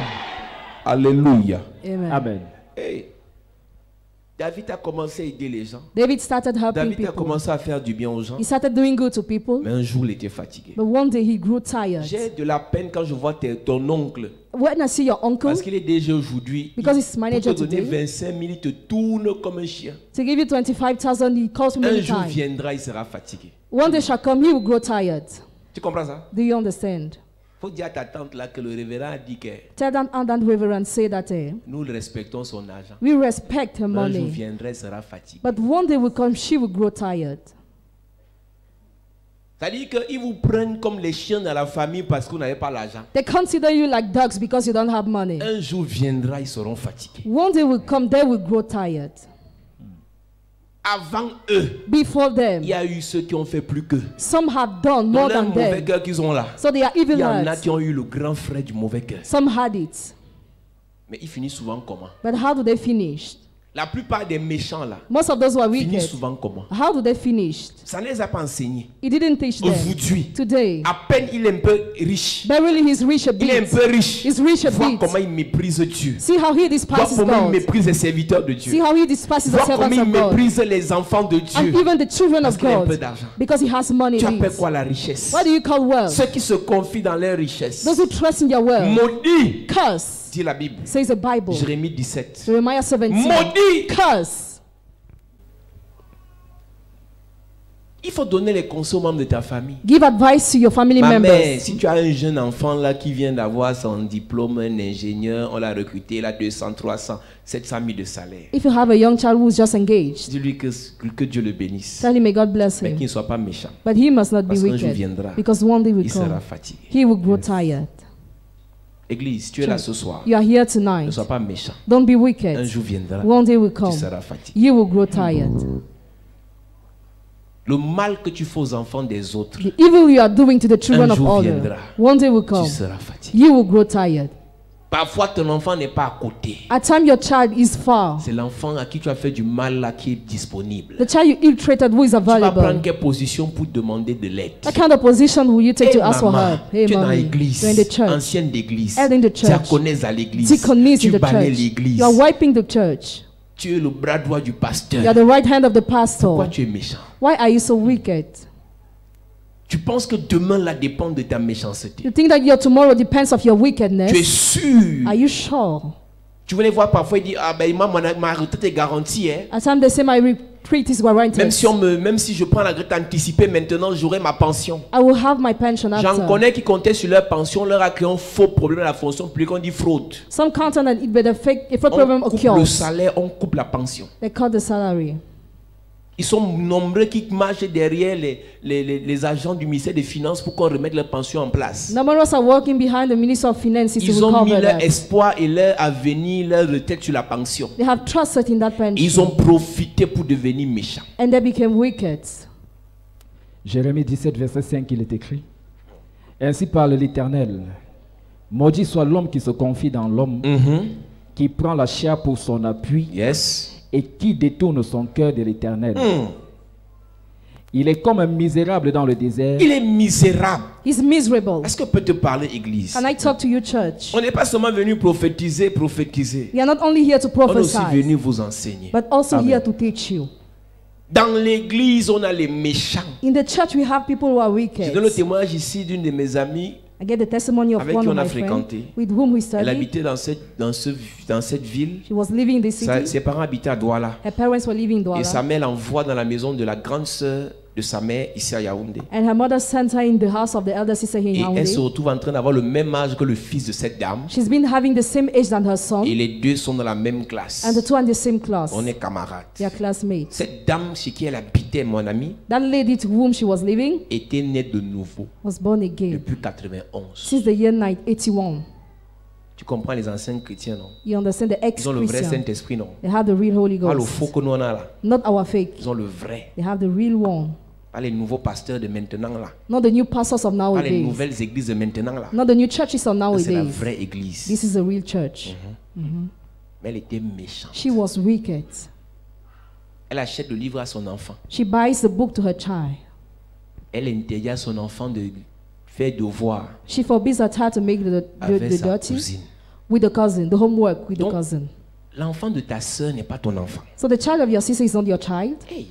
Alléluia. Amen. Amen. Hey, David a commencé à aider les gens. David started helping David a people. commencé à faire du bien aux gens. He started doing good to people, Mais un jour, il était fatigué. but one day he grew tired. J'ai de la peine quand je vois ton oncle. When I see your uncle, Parce qu'il est déjà aujourd'hui. Because he's manager pour te donner today. 25 000, il te tourne comme un chien. to give you 25,000, he calls me Un many jour times. viendra, il sera fatigué. One day shall come, he will grow tired. Tu comprends ça? Do you understand? Faut dire à ta tante là que le révérend a dit que Tell that and that reverend say that nous respectons son argent. we respect her Mais un jour money, viendra, il sera fatigué. but one day will come, she will grow tired. C'est-à-dire qu'ils vous prennent comme les chiens dans la famille parce que vous n'avez pas l'argent. They consider you like dogs because you don't have money. Un jour viendra, ils seront fatigués. One day will come, they will grow tired. Avant eux, Before them, il y a eu ceux qui ont fait plus qu'eux. some have done Dans more leur than mauvais them. cœur qu'ils ont là. So they are Il evil y en a hearts. qui ont eu le grand frère du mauvais cœur. Some had it. Mais ils finissent souvent comment? But how do they finish? La plupart des méchants là Most of those who are finissent wicked, souvent comment? how do they finish? Ça ne les a pas enseignés. He didn't teach them. Aujourd'hui, Today, à peine il est un peu riche. barely he's rich a Il est un bit. peu riche. He's rich a Vois bit. comment il méprise Dieu. See how he Vois despises comment il God. méprise les serviteurs de See Dieu. how he despises the Vois comment servants il of God. méprise les enfants de And Dieu. even the children Parce of qu'il a un peu God. d'argent. Because he has money. Tu appelles needs. quoi la richesse? What do you call wealth? Ceux qui se confient dans leur richesse. Those who trust in your wealth. Maudit, Curse, dit la Bible. says the Bible. Jérémie 17. Jeremiah 17. Maudit. Curse. Il faut donner les conseils aux membres de ta famille. Give advice to your family Ma mère, members. si tu as un jeune enfant là qui vient d'avoir son diplôme, un ingénieur, on l'a recruté, il a 200, 300, 700 000 de salaire. If you have a young child who's just engaged, Dis-lui que Dieu le bénisse. tell him may God bless Mais qu'il him. ne soit pas méchant. But he must not be Parce qu'un jour wicked. viendra, Because one day will il sera come. fatigué. He will grow tired. Église, tu es là ce soir. You are here Ne tonight. sois pas méchant. Don't be Un wicked. jour viendra, One day will tu come. seras fatigué. You will grow tired. Le mal que tu fais aux enfants des autres, The evil you are doing to the children Un of jour others, viendra. one day will come. tu seras fatigué. You will grow tired. Parfois, ton enfant n'est pas à côté. At time your child is far. C'est l'enfant à qui tu as fait du mal là qui est disponible. The child you ill-treated who is Tu vas prendre available. quelle position pour demander de l'aide? What kind of position will you take Hey, to ask for maman, help? Hey, tu es dans mommy, l'église, you're in the church. ancienne d'église, Elder in the church. diaconesse à l'église, Deaconess tu in the balais church. l'église, You are wiping the church. tu es le bras droit du pasteur. You are the right hand of the Pourquoi pastor. tu es méchant? Why are you so wicked? Tu penses que demain là dépend de ta méchanceté. You think that your tomorrow depends of your Tu es wickedness? sûr. Are you sure? Tu voulais voir parfois, il dit, ah ben ma retraite est garantie. Hein. At times they say my retreat is Même guaranteed. même si je prends la retraite anticipée, maintenant j'aurai ma pension. I will have my pension J'en after. connais qui comptaient sur leur pension, leur a créé un faux problème à la fonction publique, on dit fraude. Some content that it a fake On problem coupe le occurs. salaire, on coupe la pension. They cut the salary. Ils sont nombreux qui marchent derrière les agents du ministère des Finances pour qu'on remette leur pension en place. Numerous are working behind the Minister of Finances Ils to ont mis recover leur that. espoir et leur avenir, leur retraite sur la pension. They have trusted in that Ils ont pension. profité pour devenir méchants. And they became wicked. Jérémie 17, verset 5, il est écrit. Ainsi parle l'Éternel. Maudit soit l'homme qui se confie dans l'homme, qui prend la chair pour son appui Yes. et qui détourne son cœur de l'Éternel. Il est comme un misérable dans le désert. Il est misérable. He's miserable. Est-ce que peut te parler, Église? Can I talk to you, church? On n'est pas seulement venu prophétiser. We are not only here to On est aussi prophesy, venu vous enseigner. but also Amen. here to teach you. Dans l'église, on a les méchants. In the church, we have people who are Je wicked. donne le témoignage ici d'une de mes amies. I get the testimony of Avec one qui of on a my friends fréquenté. with whom we Elle studied. habitait dans cette ville. She was living in this city. Ses parents habitaient à Douala. Her parents were living in Et sa Douala. mère l'envoie dans la maison de la grande sœur de sa mère ici à Yaoundé. And her mother sent her in the house of the elder sister here in Et elle se Yaoundé. retrouve en train d'avoir le même âge que le fils de cette dame. She's been having the same age than her son, Et les deux sont dans la même classe. and the two are in the same class. On est camarades. They are classmates. Cette dame chez qui elle habitait, mon ami, That lady to whom she was living était née de nouveau was born again depuis 91. since the year 1981. Tu comprends les anciens chrétiens, non? You understand the Ils ont le vrai ex-Christian? Saint-Esprit, non? They have the real Holy Pas le Ghost, faux que nous on a là. not our fake. Ils ont le vrai. They have the real one. Pas les nouveaux pasteurs de maintenant là. Not the new pastors of Pas les nowadays. nouvelles églises de maintenant là. Not the new churches of C'est la nowadays. vraie église. This is a real church. Mais elle était méchante. She was wicked. Elle achète le livre à son enfant. She buys the book to her child. Elle interdit à son enfant de faire devoir She forbids her child to make avec the sa dirty cousine. with the cousin, the homework with the Donc, cousin. L'enfant de ta sœur n'est pas ton enfant. So the child of your sister is not your child. Hey.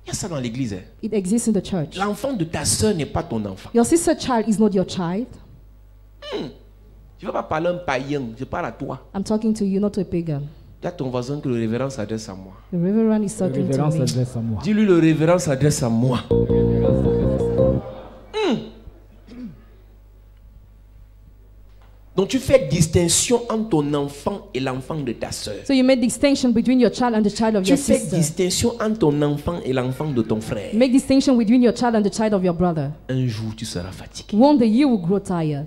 Il y a ça dans l'église. Hein. It exists in the church. L'enfant de ta sœur n'est pas ton enfant. Your sister's child is not your child. Je ne veux pas parler à un païen, je parle à toi. I'm talking to you, not to a pagan. Dis à ton voisin que le révérend s'adresse à moi. The reverend is Le talking révérend to me. s'adresse à moi. Dis-lui le révérend s'adresse à moi. Donc tu fais distinction entre ton enfant et l'enfant de ta sœur. So you make distinction between your child and the child of Tu your fais sister. distinction entre ton enfant et l'enfant de ton frère. Make distinction between your child and the child of your brother. Un jour tu seras fatigué. One day you will grow tired.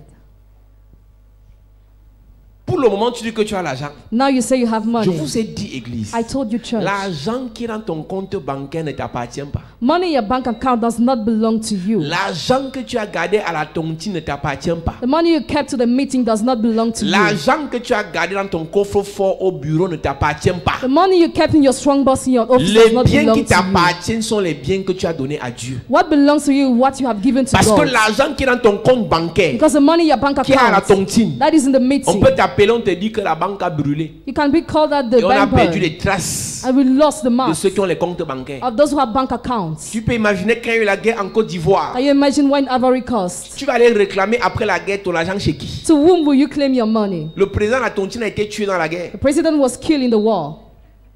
Pour le moment tu dis que tu as l'argent. Now you say you have Je money. vous ai dit église. I told you, church. L'argent qui est dans ton compte bancaire ne t'appartient pas. Money in your bank account does not belong to you. L'argent que tu as gardé à la tontine ne t'appartient pas. The money you kept to the meeting does not belong to you. L'argent que tu as gardé dans ton coffre-fort au bureau ne t'appartient pas. The money you kept in your strong box in your office does Les not biens belong qui to you. t'appartiennent sont les biens que tu as donnés à Dieu. What belongs to you is what you have given to Parce que God. l'argent qui est dans ton compte bancaire, Because the money in your bank qui est à la account, tontine, that is in the on meeting. peut t'appeler, on te dit que la banque a brûlé. You can be called at the Et on a bank perdu burn, les traces and we lost the de mark ceux qui ont les comptes bancaires. of those who have bank accounts. Tu peux imaginer quand il y a eu la guerre en Côte d'Ivoire. Can you imagine when Ivory Coast? Tu vas aller réclamer après la guerre ton argent chez qui? To whom will you claim your money? Le président de la tontine a été tué dans la guerre. The president was killed in the war,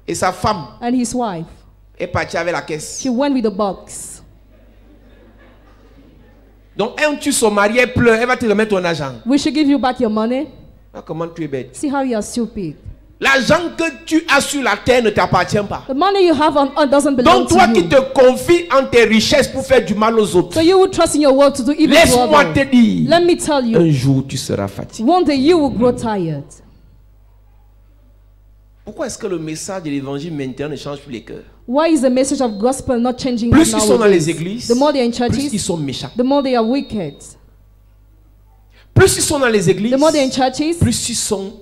Et sa femme and his wife, est partie avec la caisse. she went with the box. Donc, un tue son mari, elle pleure, elle va te remettre ton argent. We should give you back your money. Ah, comment tu es bête. See how you are stupid. L'argent que tu as sur la terre ne t'appartient pas. The money you have on earth doesn't belong Donc, toi to qui you. te confies en tes richesses pour faire du mal aux autres, So you will trust in your word to do evil to laisse-moi te others. dire, Let me tell you, un jour tu seras fatigué. one day you will grow tired. Pourquoi est-ce que le message de l'évangile maintenant ne change plus les cœurs? Why is the message of gospel not changing Plus ils nowadays? sont dans les églises, The more they're in plus ils churches, sont méchants. the more they are wicked. Plus ils sont dans les églises, The more they're in churches, plus ils sont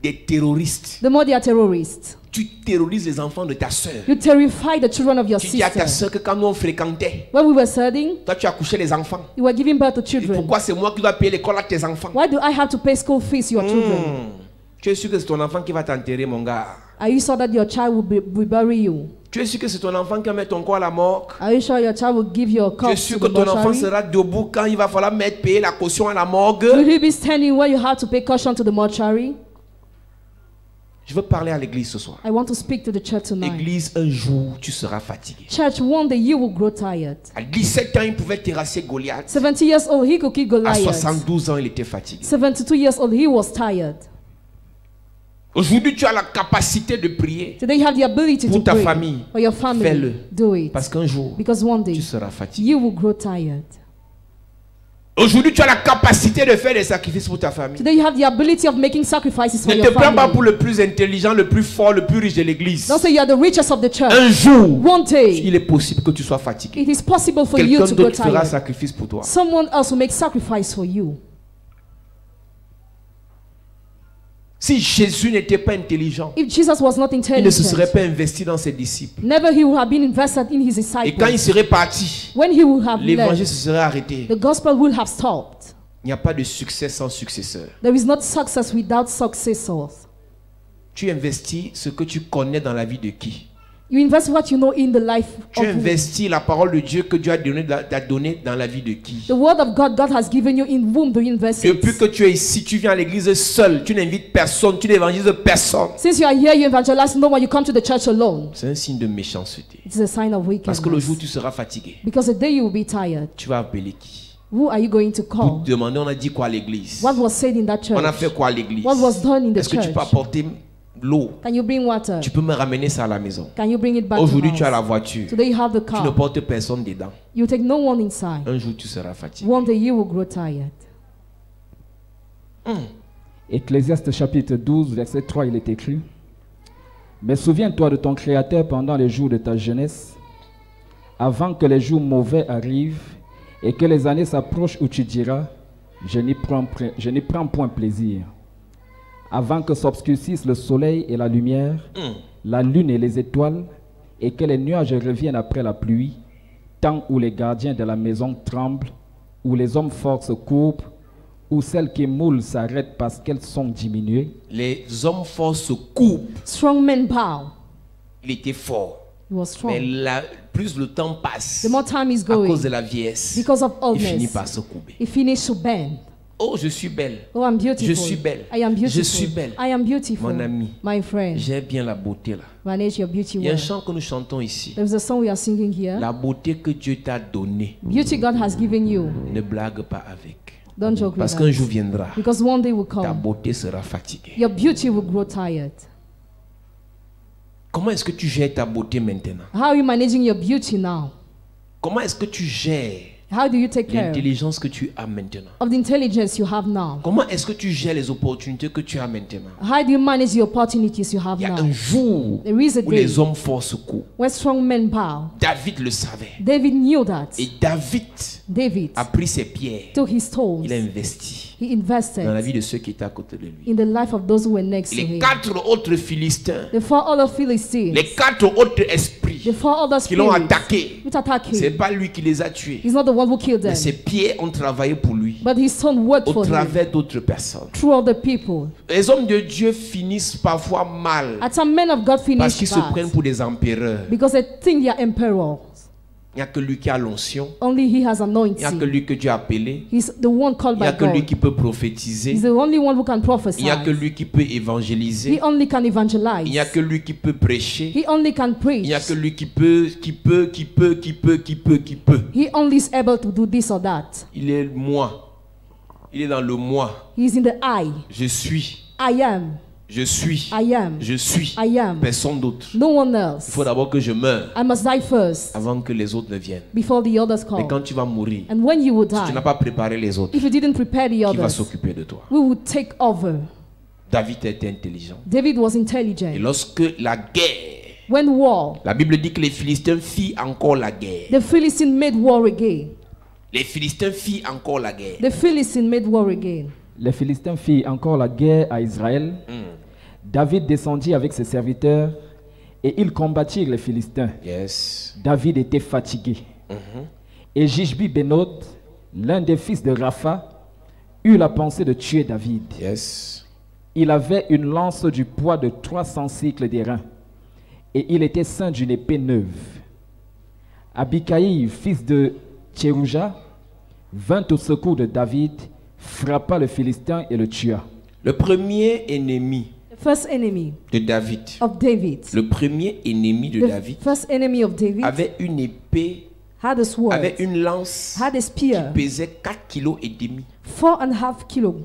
des terroristes. the more they are terrorists. Tu terrorises les enfants de ta sœur. You terrify the children of your Tu dis à ta sister. sœur que quand nous on fréquentait, When we were studying, toi tu as couché les enfants. you were giving birth to Et children. pourquoi c'est moi qui dois payer l'école à tes enfants? Why do I have to pay school fees to your children? Tu es sûr que c'est ton enfant qui va t'enterrer, mon gars? Are you sure that your child will bury you? Tu es sûr que c'est ton enfant qui va mettre ton corps à la morgue? Are you sure your child will give your Tu es corpse sûr to que the ton enfant mortuary? sera debout quand il va falloir payer la caution à la morgue? Will he be standing where you have to pay caution to the mortuary? Je veux parler à l'église ce soir. I want to speak to the church tonight. Église, un jour, tu seras fatigué. Church, one day you will grow tired. À 17 ans, il pouvait terrasser Goliath. 70 years old, he could kill À Goliath. 72 ans, il était fatigué. 72 years old, he was tired. Aujourd'hui, tu as la capacité de prier. Today you have the ability to Pour ta pray famille, for your family. fais-le. Do it. Parce qu'un jour, Because one day tu seras fatigué. you will grow tired. Aujourd'hui, tu as la capacité de faire des sacrifices pour ta famille. Today you have the ability of making sacrifices for Ne te your prends pas family. pour le plus intelligent, le plus fort, le plus riche de l'église. Don't say you are the richest of the church. Un jour, One day il est possible que tu sois fatigué. it is possible for you Quelqu'un to grow d'autre fera tired. sacrifice pour toi. Someone else will make sacrifice for you. Si Jésus n'était pas intelligent, If Jesus was not il ne se serait intelligent, pas investi dans ses disciples. never he would have been invested in his Et quand il disciples. serait parti, When he would have l'évangile left, se serait arrêté. the gospel would have stopped. Il n'y a pas de succès sans successeur. There is not success without successors. Tu investis ce que tu connais dans la vie de qui? You invest what you know in the life Tu of investis la parole de Dieu que Dieu a donnée dans la vie de qui? the word of God has given you. In whom do you invest it? Depuis que tu es ici, tu viens à l'église seul, tu n'invites personne, tu n'évangélises personne. Since you are here, you evangelize no one. You come to the church alone. C'est un signe de méchanceté. It is a sign of Parce que le jour où wickedness. tu seras fatigué, Because the day you will be tired, tu vas appeler qui? who are you going to Pour call? te demander, on a dit quoi à l'église? What was said in that On a church? fait quoi à l'église? What was done in the Est-ce que tu church? peux apporter l'eau? Can you bring water? Tu peux me ramener ça à la maison. Can you bring it back to Aujourd'hui, tu as la house? voiture. Today you have the Tu ne car. portes personne dedans. You take no one inside. Un jour, tu seras fatigué. One day you will grow tired. Ecclésiaste chapitre 12, verset 3, il est écrit: Mais souviens-toi de ton Créateur pendant les jours de ta jeunesse, Avant que les jours mauvais arrivent et que les années s'approchent où tu diras, je n'y prends point plaisir. Avant que s'obscurcissent le soleil et la lumière, la lune et les étoiles, et que les nuages reviennent après la pluie, temps où les gardiens de la maison tremblent, où les hommes forts se courbent, où celles qui moulent s'arrêtent parce qu'elles sont diminuées. Les hommes forts se coupent. Strong men bow. Il était fort. He was strong. Mais plus le temps passe, The more time is à cause going, de la vieillesse, because of il finit oldness, par se couper. he finished to bend. Oh, je suis belle. Oh, I'm beautiful. Je suis belle. I am beautiful. Je suis belle. I am beautiful. Mon ami, My friend, j'ai bien la beauté là. manage your beauty Il y a un well. chant que nous chantons ici. There's a song we are singing here. La beauté que Dieu t'a donnée, Beauty God has given you. ne blague pas avec. Don't joke Parce with qu'un that. jour viendra, Because one day will ta come, beauté sera fatiguée. your beauty will grow tired. Comment est-ce que tu gères ta beauté maintenant? How are you managing your beauty now? Comment est-ce que tu gères How do you take care l'intelligence que tu as maintenant? of the intelligence you have now? Comment est-ce que tu gères les opportunités que tu as maintenant? How do you manage the opportunities you have Il y a now? un jour There is a où day les hommes forts se coupent. where strong men bow. David le savait. David knew that. Et David David a pris ses pierres. took his stones. Il a investi He invested dans la vie de ceux qui étaient à côté de lui. in the life of those who were next Et to les him. 4 autres Philistins, The 4 other Philistines, les 4 autres esprits the 4 other qui l'ont spirits attaqué, which attacked c'est him. pas lui qui les a tués. He's not the one who killed Mais them, ses pierres ont travaillé pour lui, but his son worked au for him travers d'autres personnes. through other people. Les hommes de Dieu finissent parfois mal At some men of God parce finish qu'ils se prennent bad pour des empereurs. because they think they are emperors. Il n'y a que lui qui a l'onction. Only he has Il n'y a que anointing. lui que Dieu a appelé. He's the one called Il n'y a by que lui God. qui peut prophétiser. He's the only one who can Il prophesy. n'y a que lui qui peut He évangéliser. only can evangelize. Il n'y a que lui qui peut prêcher. He only can Il n'y a preach. que lui qui peut. He only is able to do this or that. Il est moi. Il est dans le moi. He is in the I. Je suis. I am. Je suis. I am. Je suis. I am. Personne d'autre. No one Il else. faut d'abord que je meure I must die first avant que les autres ne viennent. before the others Mais come. quand tu vas mourir, And when you will si tu n'as die, pas préparé les autres, if you didn't prepare the qui va others, s'occuper de toi? we will take over. David était intelligent. David was Et intelligent. lorsque la guerre, When war, la Bible dit que les Philistins firent encore la guerre. the Philistines made war again. Les Philistins firent encore la guerre. The Philistines made war again. Les Philistins firent encore la guerre à Israël. David descendit avec ses serviteurs et ils combattirent les Philistins. Yes. David était fatigué. Et Jishbi Benoth, l'un des fils de Rapha, eut la pensée de tuer David. Yes. Il avait une lance du poids de 300 cycles d'airain et il était ceint d'une épée neuve. Abikaï, fils de Tcherouja, vint au secours de David, frappa le Philistin et le tua. Le premier ennemi The first enemy de David, of David, le premier ennemi de the David first enemy of David avait une épée, had a sword, avait une lance had a qui spear, pesait 4 kg et demi. 4.5 kilos,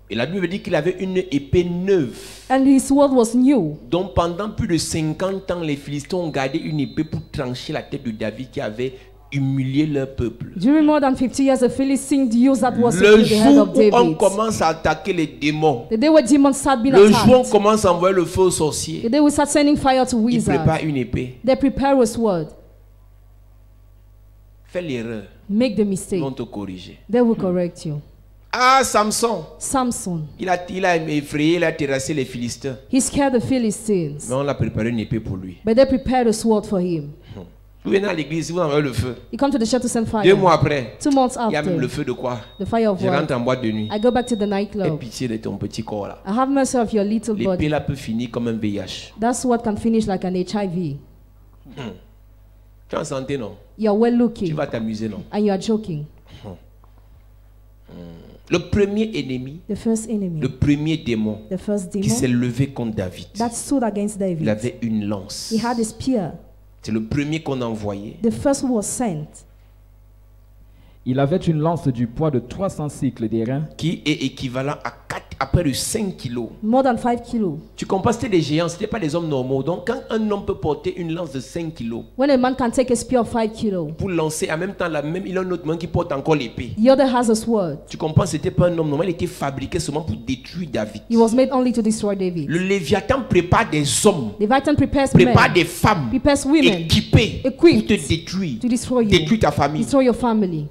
Et la Bible dit qu'il avait une épée neuve. and his sword was new. Donc pendant plus de 50 ans, les Philistins ont gardé une épée pour trancher la tête de David qui avait humilié leur peuple. During more than 50 years, the Philistines used that was to Le kill the head jour of où on David. commence à attaquer les démons, The day where demons start being le jour où on attacked, commence à envoyer le feu aux the sorciers, day we start sending fire to ils wizards, préparent une épée. they prepare a sword. Fais l'erreur, Make the ils mistake. vont te corriger. They will correct you. Ah, Samson, Samson, il a effrayé, il a terrassé les Philistins. he scared the Philistines, Mais on a préparé une épée pour lui. but they prepared a sword for him. Vous venez à l'église, vous envoyez le feu. He come to the church to send 2 fire. mois après, 2 months il y a même le after, feu de quoi? the fire of Je rentre what? en boîte de nuit. I go back to the Aie nightclub. pitié de ton petit corps là. I have mercy of your little L'épée body. là peut finir comme un VIH. That sword can finish like an HIV. Tu es en santé, non? You are well Tu looking vas t'amuser, non? and you are joking. Le premier ennemi, The first enemy, le premier démon the first qui s'est demon levé contre David, that stood against il David, avait une lance. he had a spear. C'est le premier qu'on a envoyé. The first who was sent, Il avait une lance du poids de 300 cycles d'airain Qui est équivalent à 4 à près de 5 kilos. more than 5 kilos. Tu comprends, c'était des géants, c'était pas des hommes normaux. Donc quand un homme peut porter une lance de 5 kilos When a man can take a spear of 5 kilos, pour lancer, en même temps, il a un autre man qui porte encore l'épée. the other has a sword. Tu comprends, c'était pas un homme normal, il était fabriqué seulement pour détruire David. He was made only to destroy David. Le Léviathan prépare des hommes, Leviathan prepares prépare men, des femmes prepares women équipées pour equipped te détruire, to destroy you, détruire ta famille. destroy your family.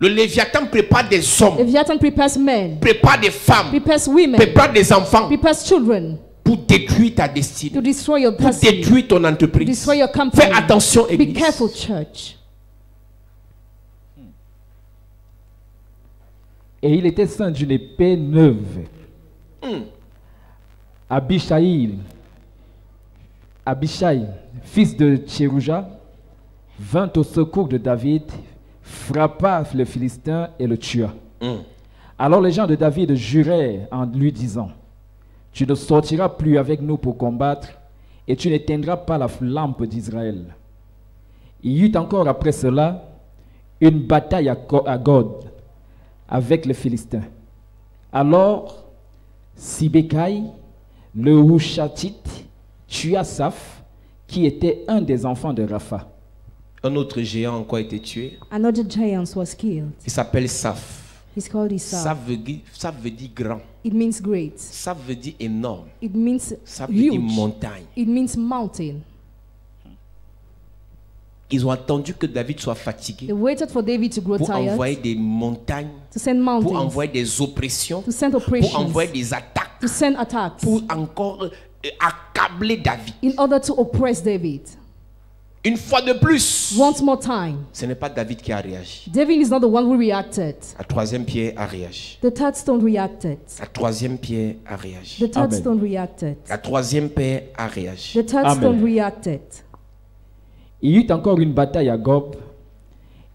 Le Léviathan prépare des hommes, Leviathan prepares men, prépare des femmes, prepares women, prépare des enfants prepares children pour détruire ta to destinée, destroy your pour destiny, détruire ton to entreprise. destroy your company. Fais attention, Be Église. careful, church. Et il était ceint d'une épée neuve. Abishai, fils de Tsérouja, vint au secours de David, frappa le Philistin et le tua. Alors les gens de David jurèrent en lui disant, tu ne sortiras plus avec nous pour combattre, et tu n'éteindras pas la lampe d'Israël. Il y eut encore après cela une bataille à God avec les Philistins. Alors Sibécaï, le Hushatite, tua Saph, qui était un des enfants de Rapha. Un autre géant a encore été tué. Another giant was killed. Il s'appelle Saph. He's called Esau. Saph veut dire grand. It means great. Saph veut dire énorme. It means Saph veut dire huge. montagne. It means mountain. Ils ont attendu que David soit fatigué They waited for David to grow pour tired, envoyer des montagnes, to send pour mountains, envoyer des oppressions, to send pour operations, envoyer des attaques, to send attacks, pour encore accabler David. in order to oppress David. Une fois de plus, Once more time, ce n'est pas David qui a réagi. David is not the one who reacted. La troisième pierre a réagi. The third stone reacted. La troisième pierre a réagi. The third Amen. stone reacted. La troisième pierre a réagi. The third Amen. stone reacted. Il y eut encore une bataille à Gob,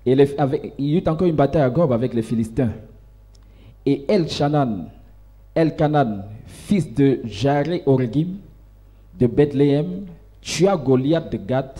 il y eut encore une bataille à Gob avec les Philistins. Et Elchanan, fils de Jaré-Oregim, de Bethléem, tua Goliath de Gath,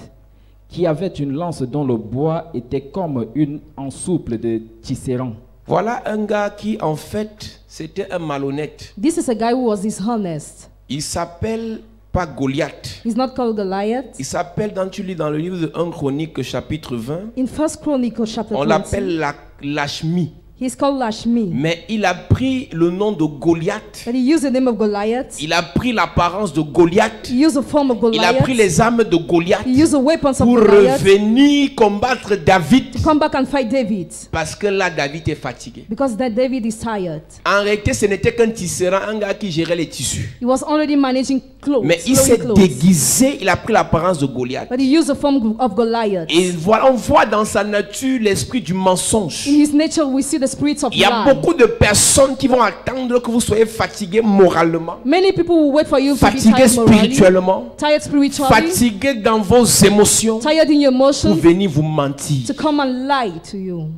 qui avait une lance dont le bois était comme une ensouple de tisserand. Voilà un gars qui, en fait, c'était un malhonnête. This is a guy who was dishonest. Il s'appelle pas Goliath. He's not called Goliath. Il s'appelle, quand tu lis dans le livre de 1 Chronique, chapitre 20, In First Chronicles chapter on 20, l'appelle Lachmi. he's called Lashmi. Mais il a pris le nom de Goliath. But he used the name of Goliath. Il a pris l'apparence de Goliath. He used the form of Il a Goliath. pris les armes de Goliath He used the weapons of pour Goliath revenir combattre David. to come back and fight David. Parce que là, David est fatigué. Because that David is tired. En réalité, ce n'était qu'un tisserand, un gars qui gérait les tissus. He was already managing clothes. Mais il sewing s'est clothes. déguisé, il a pris l'apparence de Goliath. But he used the form of Goliath. Et voilà, on voit dans sa nature l'esprit du mensonge. In his nature, we see the spirits of Il y a lie. beaucoup de personnes qui vont attendre que vous soyez fatigué moralement, Many people will wait for you to be fatigué tired morally, spirituellement, tired spiritually, fatigué dans vos émotions tired in your pour emotions, venir vous mentir. to come and lie to you.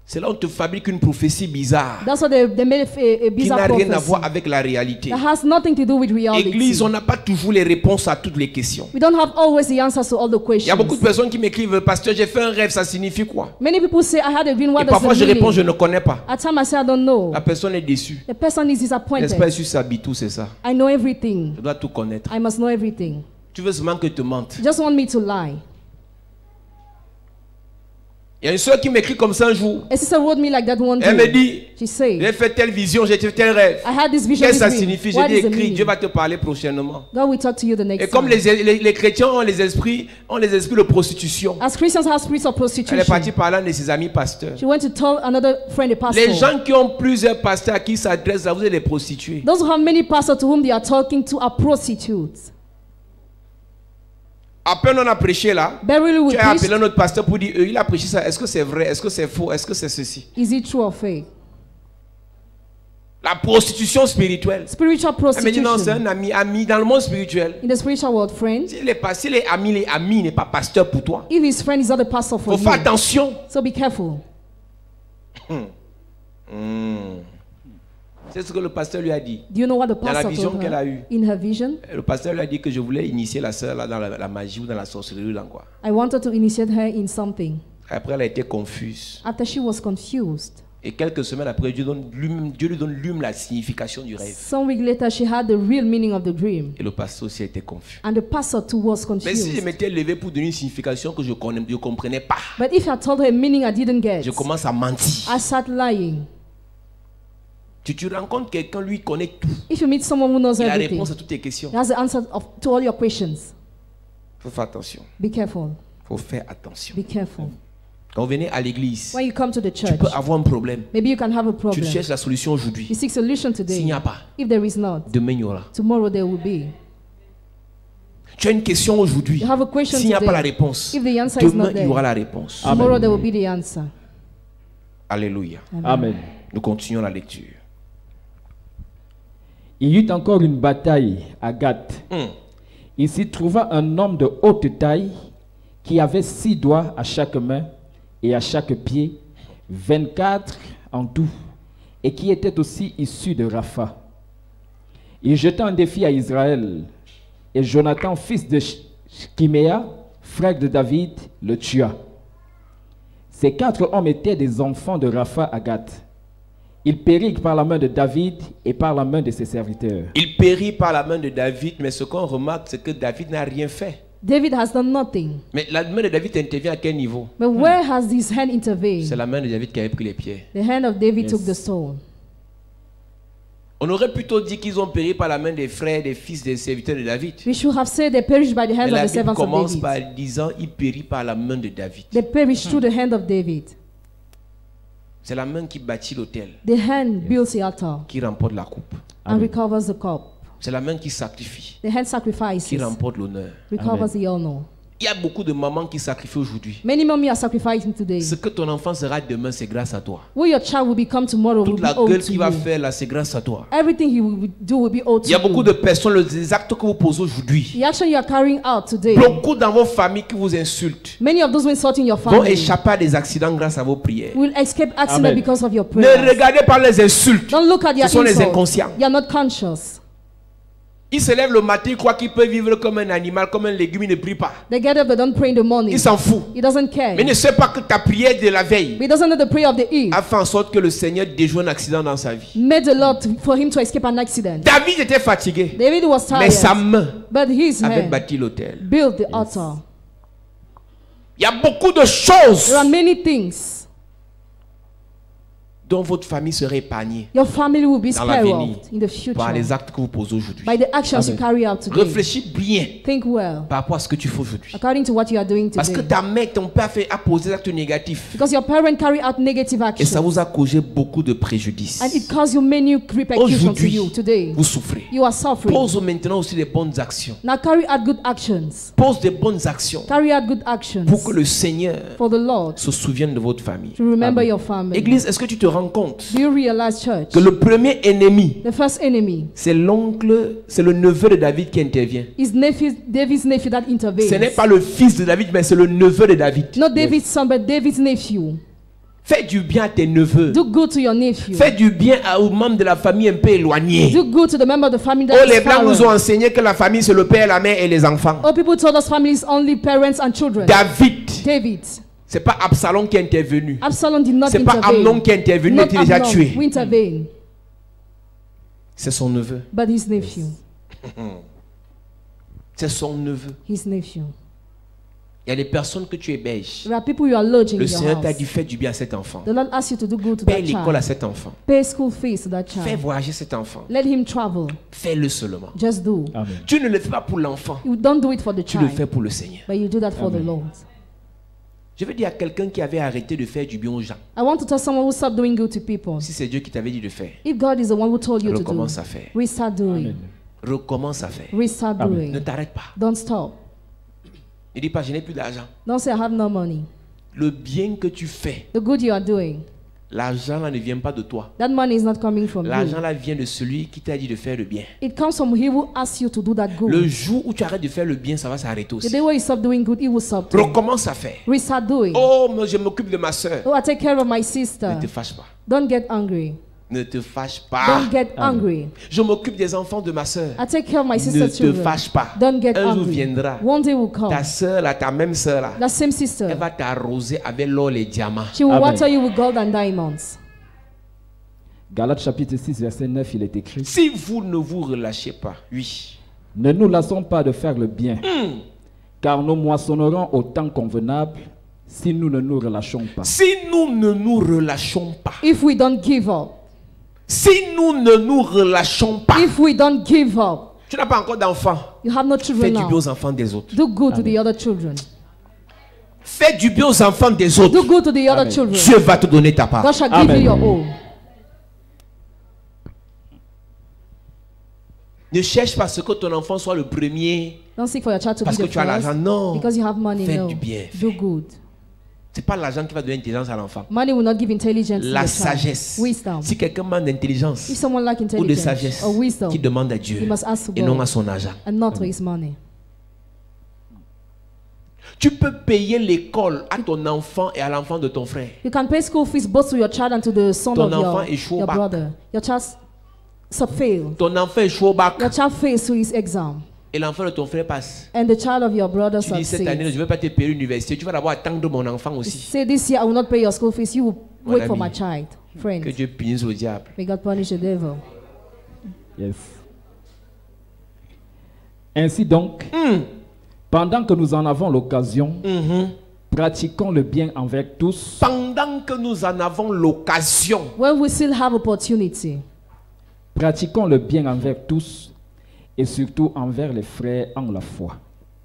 C'est là où on te fabrique une prophétie bizarre That's why they made a qui bizarre n'a rien à prophecy voir avec la réalité. that has nothing to do with reality. Église, on n'a pas toujours les réponses à toutes les questions. We don't have always the answers to all the Il y a beaucoup de questions. personnes qui m'écrivent, pasteur, j'ai fait un rêve, ça signifie quoi? Many people say, I had a dream, Et what does parfois it je réponds, je mean? ne connais pas. At times I say, I don't know. La personne est déçue. The person is N'est-ce pas, disappointed. sur Sabitou, c'est ça. I know everything. Je dois tout connaître. I must know everything. Tu veux seulement que je te mente. You just want me to lie. Il y a une soeur qui m'écrit comme ça un jour. A sister wrote me like that one Elle me day. dit, She said, j'ai fait telle vision, j'ai fait tel rêve. I had this vision, Qu'est-ce que ça this dream. signifie? What J'ai dit, is the écrit, meaning? Dieu va te parler prochainement. God will talk to you the Et next comme time. les chrétiens ont les esprits de prostitution, As Christians have spirits of elle est prostitution. partie par l'un de ses amis pasteurs. She went to tell another friend, a pastor. Les gens qui ont plusieurs pasteurs à qui ils s'adressent, là, vous êtes des prostituées. Those who have many pastors to whom they are talking to are prostitutes. Après, on a prêché là. Barely we Tu as appelé preached. un autre pasteur pour dire, il a prêché ça. Est-ce que c'est vrai? Est-ce que c'est faux? Est-ce que c'est ceci? Is it true or fake? La prostitution spirituelle. Spiritual Elle me dit non, c'est prostitution. un ami dans le monde spirituel. In the spiritual world, friends, Si les amis, il n'est pas pasteur pour toi. if his friend is not a pastor Il for faut faire you, attention. so be careful. C'est ce que le pasteur lui a dit. Do you know what the la pastor vision told qu'elle a her eue. in her vision? Le pasteur lui a dit que je voulais initier la sœur là, dans la magie ou dans la sorcellerie. Dans quoi. I wanted to initiate her in something. Après, elle a été confuse. After she was confused, Et quelques semaines après, Dieu lui donne lui-même la signification du rêve. Some week later, she had the real meaning of the dream. Et le pasteur aussi a été confus. And the pastor too was Mais si je confused. m'étais levé pour donner une signification que je ne comprenais pas, But if I told her a meaning I didn't get, je commence à mentir. I start lying. Tu rencontres quelqu'un, lui connaît tout. If you meet someone who knows Il a la everything, réponse à toutes tes questions. he has the answer to all your questions. Il faut faire attention. Be careful. Il faut faire attention. Be careful. Quand vous venez à l'église, When you come to the tu church, peux avoir un problème. maybe you can have a Tu problem. cherches la solution aujourd'hui. You seek solution S'il today. n'y a pas, If there is not, demain il y aura. tomorrow there will be. Tu as une question aujourd'hui. You have a question S'il n'y a pas la today. réponse, If the answer is demain not il y there, aura la réponse. tomorrow there will be the answer. Alléluia. Amen. Nous continuons la lecture. Il y eut encore une bataille à Gath. Il s'y trouva un homme de haute taille qui avait 6 doigts à chaque main et à chaque pied, 24 en tout, et qui était aussi issu de Rapha. Il jeta un défi à Israël, et Jonathan, fils de Chiméa, frère de David, le tua. Ces 4 hommes étaient des enfants de Rapha à Gath. Ils périrent par la main de David et par la main de ses serviteurs. Il périt par la main de David, mais ce qu'on remarque, c'est que David n'a rien fait. David has done nothing. Mais la main de David intervient à quel niveau? But where has his hand C'est intervened? la main de David qui avait pris les pieds. The hand of David Yes. took the stone. On aurait plutôt dit qu'ils ont péri par la main des frères, des fils, des serviteurs de David. We should have said they perished by the Mais hands la of the Bible servants of commence David. par disant il périt par la main de David. They perished through the hand of David. C'est la main qui bâtit l'autel, The hand builds the altar qui remporte la coupe. and recovers the cup. C'est la main qui sacrifie, The hand qui sacrifices, remporte l'honneur. recovers the honor. Il y a beaucoup de mamans qui sacrifient aujourd'hui. Many mommy are sacrificing today. Ce que ton enfant sera demain, c'est grâce à toi. Who your child will become tomorrow will Toute be la owed gueule to qu'il va you. faire là, c'est grâce à toi. Everything he will do will be owed to Il y a beaucoup de you. personnes, les actes que vous posez aujourd'hui, The action you are carrying out today, beaucoup dans vos familles qui vous insultent, many of those who insult in your vont family échapper à des accidents grâce à vos prières. will escape accident Amen. because of your Ne prayers. regardez pas les insultes. Don't look at their Ce sont les insults. inconscients. You are not conscious. Ils se lèvent le matin, ils croient qu'ils peuvent vivre comme un animal, comme un légume, ils ne prient pas. They get up, they don't pray in the morning. Ils s'en foutent. He doesn't care. Mais ne sait pas que ta prière de la veille But he doesn't know the prayer of the eve. a fait en sorte que le Seigneur déjoue un accident dans sa vie. Made the Lord for him to escape an accident. David était fatigué, David was mais sa tired, main but his avait hand bâti l'autel. built the altar. Il y a beaucoup de choses There are many things dont votre famille serait épargnée your family will be Dans l'avenir. spared in the future par les actes que vous posez aujourd'hui. by the actions you carry out today. Réfléchis bien Think well par rapport à ce que tu fais aujourd'hui. according to what you are doing Parce que today. ta mère, ton père a posé des actes négatifs. Because your parents carry out negative Et ça actions vous a causé beaucoup de préjudices. and it causes you many repercussions to you Aujourd'hui, today. vous souffrez. You are suffering. Pose maintenant aussi des bonnes actions. Now carry out good actions. Pose des bonnes actions Carry out good actions pour que le Seigneur for the Lord se souvienne de votre famille. to remember your family. Église, est-ce que tu te rends compte Do you realize, church, que le premier ennemi, the first enemy c'est l'oncle, c'est le neveu de David qui intervient. is David's nephew that intervenes? Ce n'est pas le fils de David, mais c'est le neveu de David. Not David's son, but David's nephew. Fais du bien à tes neveux. Do good to your nephew. Fais du bien aux membres de la famille un peu éloignés. Do good to the member of the family Oh, that les is Blancs far nous ont away. enseigné que la famille, c'est le père, la mère et les enfants. Oh, people told us family is only parents and children. David, David. c'est pas Absalom qui est intervenu. Absalom did not C'est pas intervene. Amnon qui est intervenu, il Not était déjà Absalom tué. who intervened, C'est son neveu. but his nephew. C'est son neveu. His nephew. Il y a des personnes que tu héberges. There are people you are lodging Le in your Seigneur t'a house. dit fais du bien à cet enfant. The Lord asks you to do good to Paye that l'école à child. cet enfant. Pay school fees to that Fais child. voyager cet enfant. Let him travel. Fais-le seulement. Just do. Amen. Tu ne le fais pas pour l'enfant. You don't do it for the Tu le child, fais pour le Seigneur. but you do that for the Lord. Je veux dire à quelqu'un qui avait arrêté de faire du bien aux gens. I want to tell someone who stopped doing good to people. Si c'est Dieu qui t'avait dit de faire, If God is the one who told you to do, recommence à faire. restart doing. Recommence à faire. Restart Amen. Ne doing. t'arrête pas. Don't stop. Ne dis pas je n'ai plus d'argent. Don't say I have no money. Le bien que tu fais, The good you are doing, l'argent là ne vient pas de toi. that money is not coming from L'argent you. là vient de celui qui t'a dit de faire le bien. It comes from he who asks you to do that good. Le jour où tu arrêtes de faire le bien, ça va s'arrêter The aussi. day where you stop doing good, it will stop. too. Recommence à faire. Restart doing. Oh, mais je m'occupe de ma soeur. Oh, I take care of my sister. Ne te fâche pas. Don't get angry. Ne te fâche pas. Don't get angry. Je m'occupe des enfants de ma soeur. I take care of my Ne sister's te children. fâche pas. Don't get Un jour angry. viendra. One day will come. Ta soeur là, ta même soeur là, That same elle sister, va t'arroser avec l'or et les diamants. she will Amen. water you with gold and diamonds. Galates chapitre 6, verset 9, il est écrit: Si vous ne vous relâchez pas, oui. Ne nous lassons pas de faire le bien, car nous moissonnerons au temps convenable si nous ne nous relâchons pas. Si nous ne nous relâchons pas, If we don't give up, si nous ne nous relâchons pas, if we don't give up, tu n'as pas encore d'enfants, you have no fais children du bien now. aux enfants des autres. Do good to the other children. Fais du bien aux enfants des Do autres. good to the other Amen. children. Dieu va te donner ta part. God shall give Amen. you your own. Ne cherche pas ce que ton enfant soit le premier Don't seek for your child to parce be que the tu as l'argent. first Non. because you have money. Fais No. du bien. Do good. C'est pas l'argent qui va donner l'intelligence à l'enfant. Money will not give intelligence to La the child. sagesse. Wisdom. Si quelqu'un manque d'intelligence If someone lack ou de intelligence sagesse, or wisdom, qui demande à Dieu he must ask et non God à son argent. and not to his money. Tu peux payer l'école à ton enfant et à l'enfant de ton frère. You can pay school fees both to your child and to the son Ton of enfant échoue au your bac. brother. Your child fail. Ton enfant échoue au bac Your child fails to his exam. et l'enfant de ton frère passe. And the child of your brother Tu dis cette année, je succeeds. ne vais pas te payer l'université. Tu vas d'abord attendre mon enfant aussi. Say this year I will not pay your school fees. You will Mon wait for ami. my child. Friend, Que Dieu punisse le diable. may God punish the devil. Yes. Ainsi donc, pendant que nous en avons l'occasion, pratiquons le bien envers tous, Pendant que nous en avons l'occasion, When we still have opportunity, pratiquons le bien envers tous et surtout envers les frères en la foi.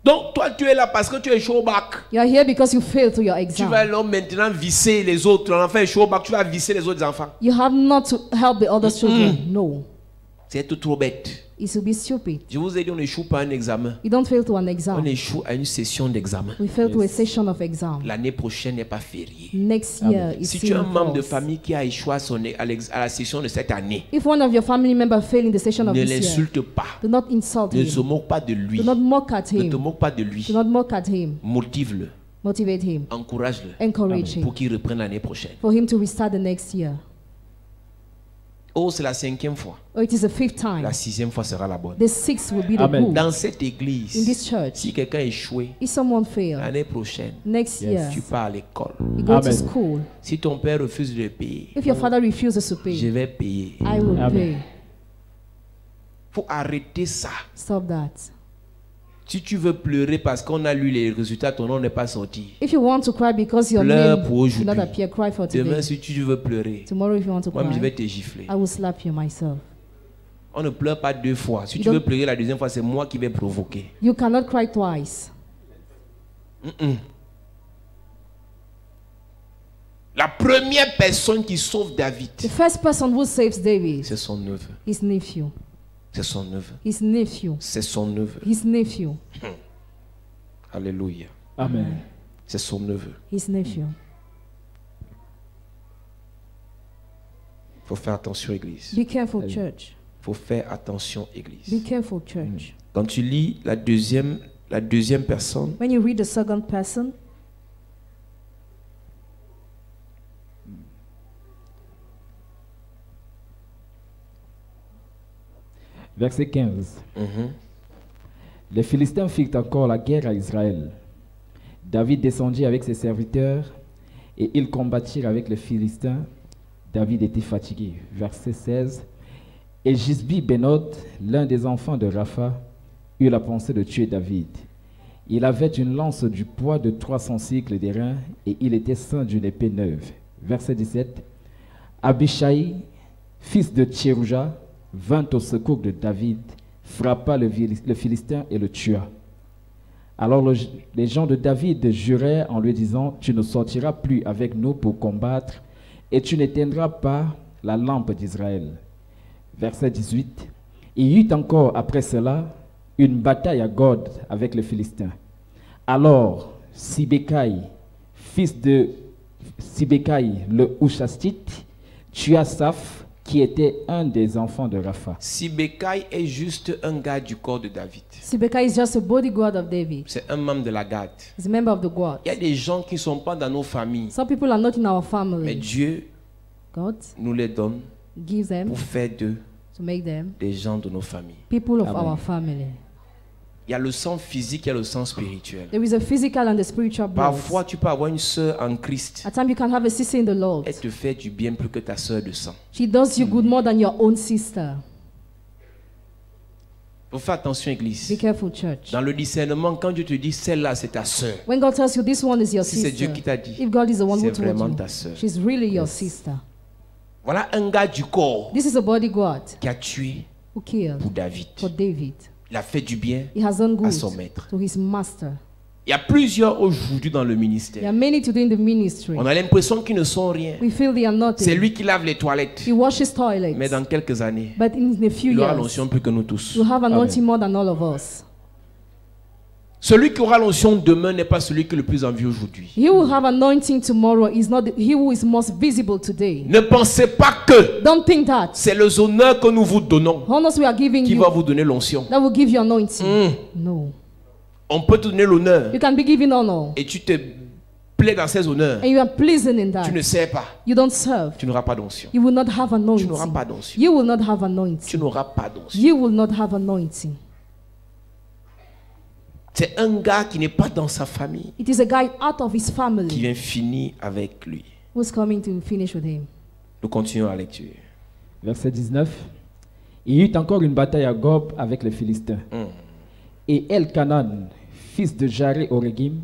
donc toi tu es là parce que tu es chaud au bac. you are here because you failed to your Tu exam. vas alors maintenant visser les autres. Ton enfant est chaud au bac, tu vas visser les autres enfants. You have not to help the other children. No, C'est être trop bête. it will be stupid. Je vous ai dit, on n'échoue pas à un examen. You don't fail to an On exam. échoue à une session d'examen. We fail to a session of exam. L'année prochaine n'est pas fériée. Next year is Si tu es un still membre de false. famille qui a échoué à la session de cette année, If one of your family members fail in the session of ne this year, l'insulte pas. do not insult Ne se him. moque pas de lui. Do not mock at Ne te him. moque pas de lui. Do not mock at him. Motive-le. Motivate him. Encourage-le Encourage him pour qu'il reprenne l'année prochaine. for him to restart the next year. Oh, c'est la 5e fois. Oh, it is the 5th time. La 6e fois sera la bonne. The 6th will be the Amen. good. Dans cette In église, this church, si quelqu'un a échoué, if someone fails, l'année prochaine, next year, tu pars à l'école. you go to Amen. school. Si ton père refuse de payer, If your father refuses to je pay, vais payer. I will Amen. pay. Faut arrêter ça. Stop that. Si tu veux pleurer parce qu'on a lu les résultats, ton nom n'est pas sorti. If you want to cry because your Pleure name pour did not aujourd'hui. appear, cry for Demain, today. si tu veux pleurer, Tomorrow, if you want to moi, je vais cry, te gifler. I will slap you myself. On ne pleure pas 2 fois. Si You tu veux don't- pleurer la 2e fois, c'est moi qui vais provoquer. You cannot cry twice. La première personne qui sauve David, The first person who saves David, c'est son neveu. his nephew. C'est son neveu. His nephew. C'est son neveu. His nephew. Alléluia. Amen. C'est son neveu. His nephew. Il faut faire attention, Église. Be careful, church. Il faut faire attention, Église. Be careful, church. Quand tu lis la deuxième personne, When you read the second person, Verset 15. mhm, Les Philistins firent encore la guerre à Israël. David descendit avec ses serviteurs et ils combattirent avec les Philistins. David était fatigué. Verset 16. Et Gisbi Benod, l'un des enfants de Rapha, eut la pensée de tuer David. Il avait une lance du poids de 300 cycles d'airain et il était ceint d'une épée neuve. Verset 17. Abishai, fils de Tcherouja, vint au secours de David, frappa le Philistin et le tua. Alors les gens de David jurèrent en lui disant, tu ne sortiras plus avec nous pour combattre et tu n'éteindras pas la lampe d'Israël. Verset 18. Il y eut encore après cela une bataille à God avec les Philistins. Alors Sibécaï, fils de Sibécaï le Houshastite, tua Saph, qui était un des enfants de Rapha. Sibécaï est juste un gars du corps de David. Sibeka is just a bodyguard of David. C'est un membre de la garde. He's a member of the guard. Il y a des gens qui ne sont pas dans nos familles, Some people are not in our mais family. Dieu God nous les donne gives them pour faire d'eux to make them des gens de nos familles. people of Amen. our family. Il y a le sang physique, il y a le sang spirituel. There is a physical and a spiritual birth. Parfois, tu peux avoir une sœur en Christ. At times you can have a sister in the Lord. Elle te fait du bien plus que ta sœur de sang. She does you good more than your own sister. Faut faire attention, Be Église. careful, church. Dans le discernement, quand Dieu te dit celle-là, c'est ta sœur. When God tells you this one is your Si c'est Dieu sister, qui t'a dit, if God is the one who c'est told vraiment you, ta sœur. she's really your sister. Voilà un gars du corps This is a bodyguard qui a tué who killed pour David. for David. Il a fait du bien He has done à good son maître. to his master. Il y a plusieurs aujourd'hui dans le There ministère. are many today in the ministry. On a l'impression qu'ils ne sont rien. We feel they are C'est nothing. lui qui lave les toilettes. He washes toilets. Mais dans quelques années, But in a few il aura years, l'onction plus que nous tous. you have anointing more than all of us. Celui qui aura l'onction demain n'est pas celui qui est le plus en vie aujourd'hui. He who will have anointing tomorrow is not he who is most visible today. Ne pensez pas que Don't think that. c'est les honneurs que nous vous donnons Honors we are giving qui you va vous donner l'onction. that will give you anointing. No. On peut te donner l'honneur You can be given honor et tu te plais dans ces honneurs. and you are pleasing in Tu ne that. sais pas. You don't serve. Tu n'auras pas d'onction. You will not have Tu anointing. n'auras pas d'onction. You will not have Tu anointing. n'auras pas d'onction. You will not have anointing. C'est un gars qui n'est pas dans sa famille It is a guy out of his qui family vient finir avec lui. who's coming to finish with him. Nous continuons la lecture. Verset 19. Il y eut encore une bataille à Gob avec les Philistins. Et Elkanan, fils de Jaré-Oregim,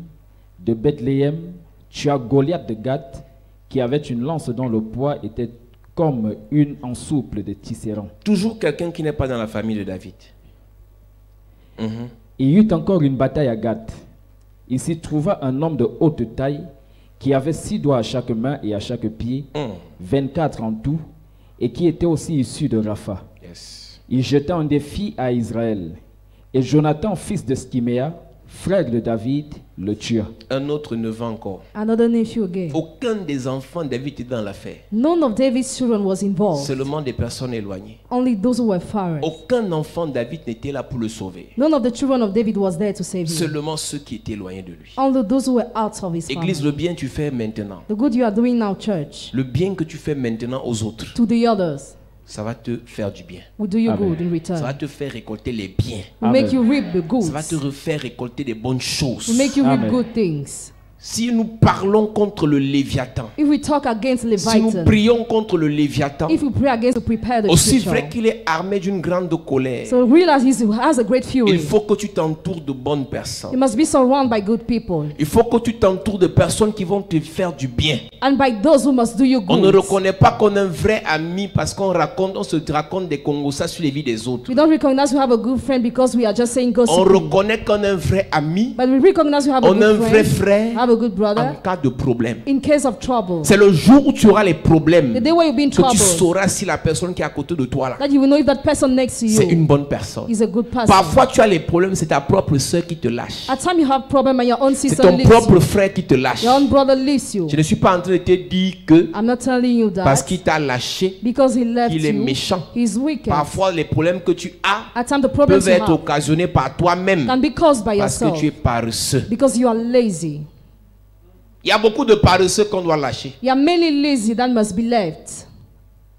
de Bethléem, tua Goliath de Gath, qui avait une lance dont le poids était comme une ensouple de tisserand. Toujours quelqu'un qui n'est pas dans la famille de David. Il y eut encore une bataille à Gath. Il s'y trouva un homme de haute taille qui avait 6 doigts à chaque main et à chaque pied, 24 en tout, et qui était aussi issu de Rapha. Yes. Il jeta un défi à Israël. Et Jonathan, fils de Schiméa, frère de David, le tua. Un autre neveu encore. Another nephew again. Aucun des enfants de David était dans l'affaire. None of David's children was involved. Seulement des personnes éloignées. Only those who were far. Aucun enfant de David n'était là pour le sauver. None of the children of David was there to save him. Seulement ceux qui étaient éloignés de lui. Only those who were out of his Église, family. le bien que tu fais maintenant, The good you are doing now, church, le bien que tu fais maintenant aux autres, to the others, ça va te faire du bien. will do you Amen. good in Ça va return. te faire récolter les biens. Will make Amen. you reap the goods. Ça va te refaire récolter des bonnes choses. Will make you reap Amen. good things. Si nous parlons contre le Léviathan, If we talk against si nous Leviathan, prions contre le Léviathan, if we pray against to prepare the aussi future, vrai qu'il est armé d'une grande colère, so realize he has a great il fury. faut que tu t'entoures de bonnes You personnes. must be surrounded by good people Il faut que tu t'entoures de personnes qui vont te faire du bien. and by those who must do you On ne good. reconnaît pas qu'on est un vrai ami parce qu'on se raconte des Congos sur les vies des autres. We don't recognize we have a good friend because we are just saying On gossip. reconnaît qu'on est un vrai ami But we recognize we have a On a un good vrai friend, frère have a good en brother, cas de problème. in case of trouble. C'est le jour où tu auras les problèmes The day where you'll be in que tu trouble, sauras si la personne qui est à côté de toi là, that you will know if that person next to c'est you une bonne personne. is a good person. Parfois tu as les problèmes, c'est ta propre soeur qui te lâche. At time you have problem and your own C'est sister ton leaves propre you. frère qui te lâche. Your own brother leaves you. Je ne suis pas en train de te dire que I'm not telling you parce that qu'il t'a lâché, because he left qu'il est you, méchant. he's wicked. Parfois les problèmes que tu as At time the problems peuvent you être have occasionnés par toi-même can be caused by parce que yourself tu es paresseux. because you are lazy. Il y a beaucoup de paresseux qu'on doit lâcher. You are many lazy that must be left.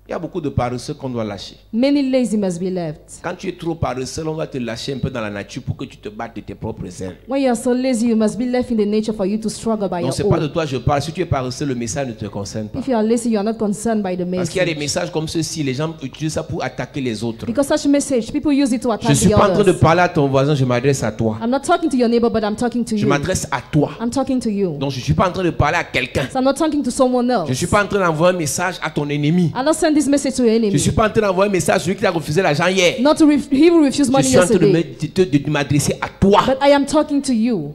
Il y a beaucoup de paresseux qu'on doit lâcher. Many lazy must be left. Quand tu es trop paresseux, on va te lâcher un peu dans la nature pour que tu te battes de tes propres ailes. When you are so lazy, you must be left in the nature for you to struggle by Non, your c'est pas de own. toi je parle. Si tu es paresseux, le message ne te concerne pas. If you are lazy, you are not concerned by the Parce qu'il y a des message. messages comme ceux-ci, les gens utilisent ça pour attaquer les autres. Because such message, people use it to Je attack ne suis the pas en train de others. parler à ton voisin, je m'adresse à toi. I'm not talking to your neighbor, but I'm talking to Je you. m'adresse à toi. I'm talking to you. Donc je ne suis pas en train de parler à quelqu'un. So I'm not talking to someone else. Je ne suis pas en train d'envoyer un message à ton ennemi. I'll not send this message to your Je enemy. ne suis pas en train d'envoyer un message à celui qui t'a refusé l'argent hier. Not to he who refused Je money suis en train yesterday. de m'adresser à toi. But I am talking to you.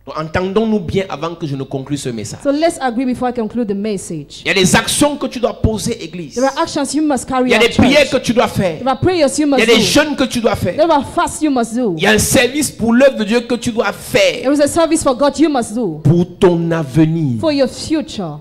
Donc, entendons-nous bien avant que je ne conclue ce message. So let's agree before I conclude the message. Il y a des actions que tu dois poser, Église. There are actions you must carry Il y a out. des prières church. que tu dois faire. There are prayers you Il y must a des do. jeûnes que tu dois faire. There are fasts you must do. Il y a un service pour l'œuvre de Dieu que tu dois faire There is a service for God you must do pour ton avenir. for your future.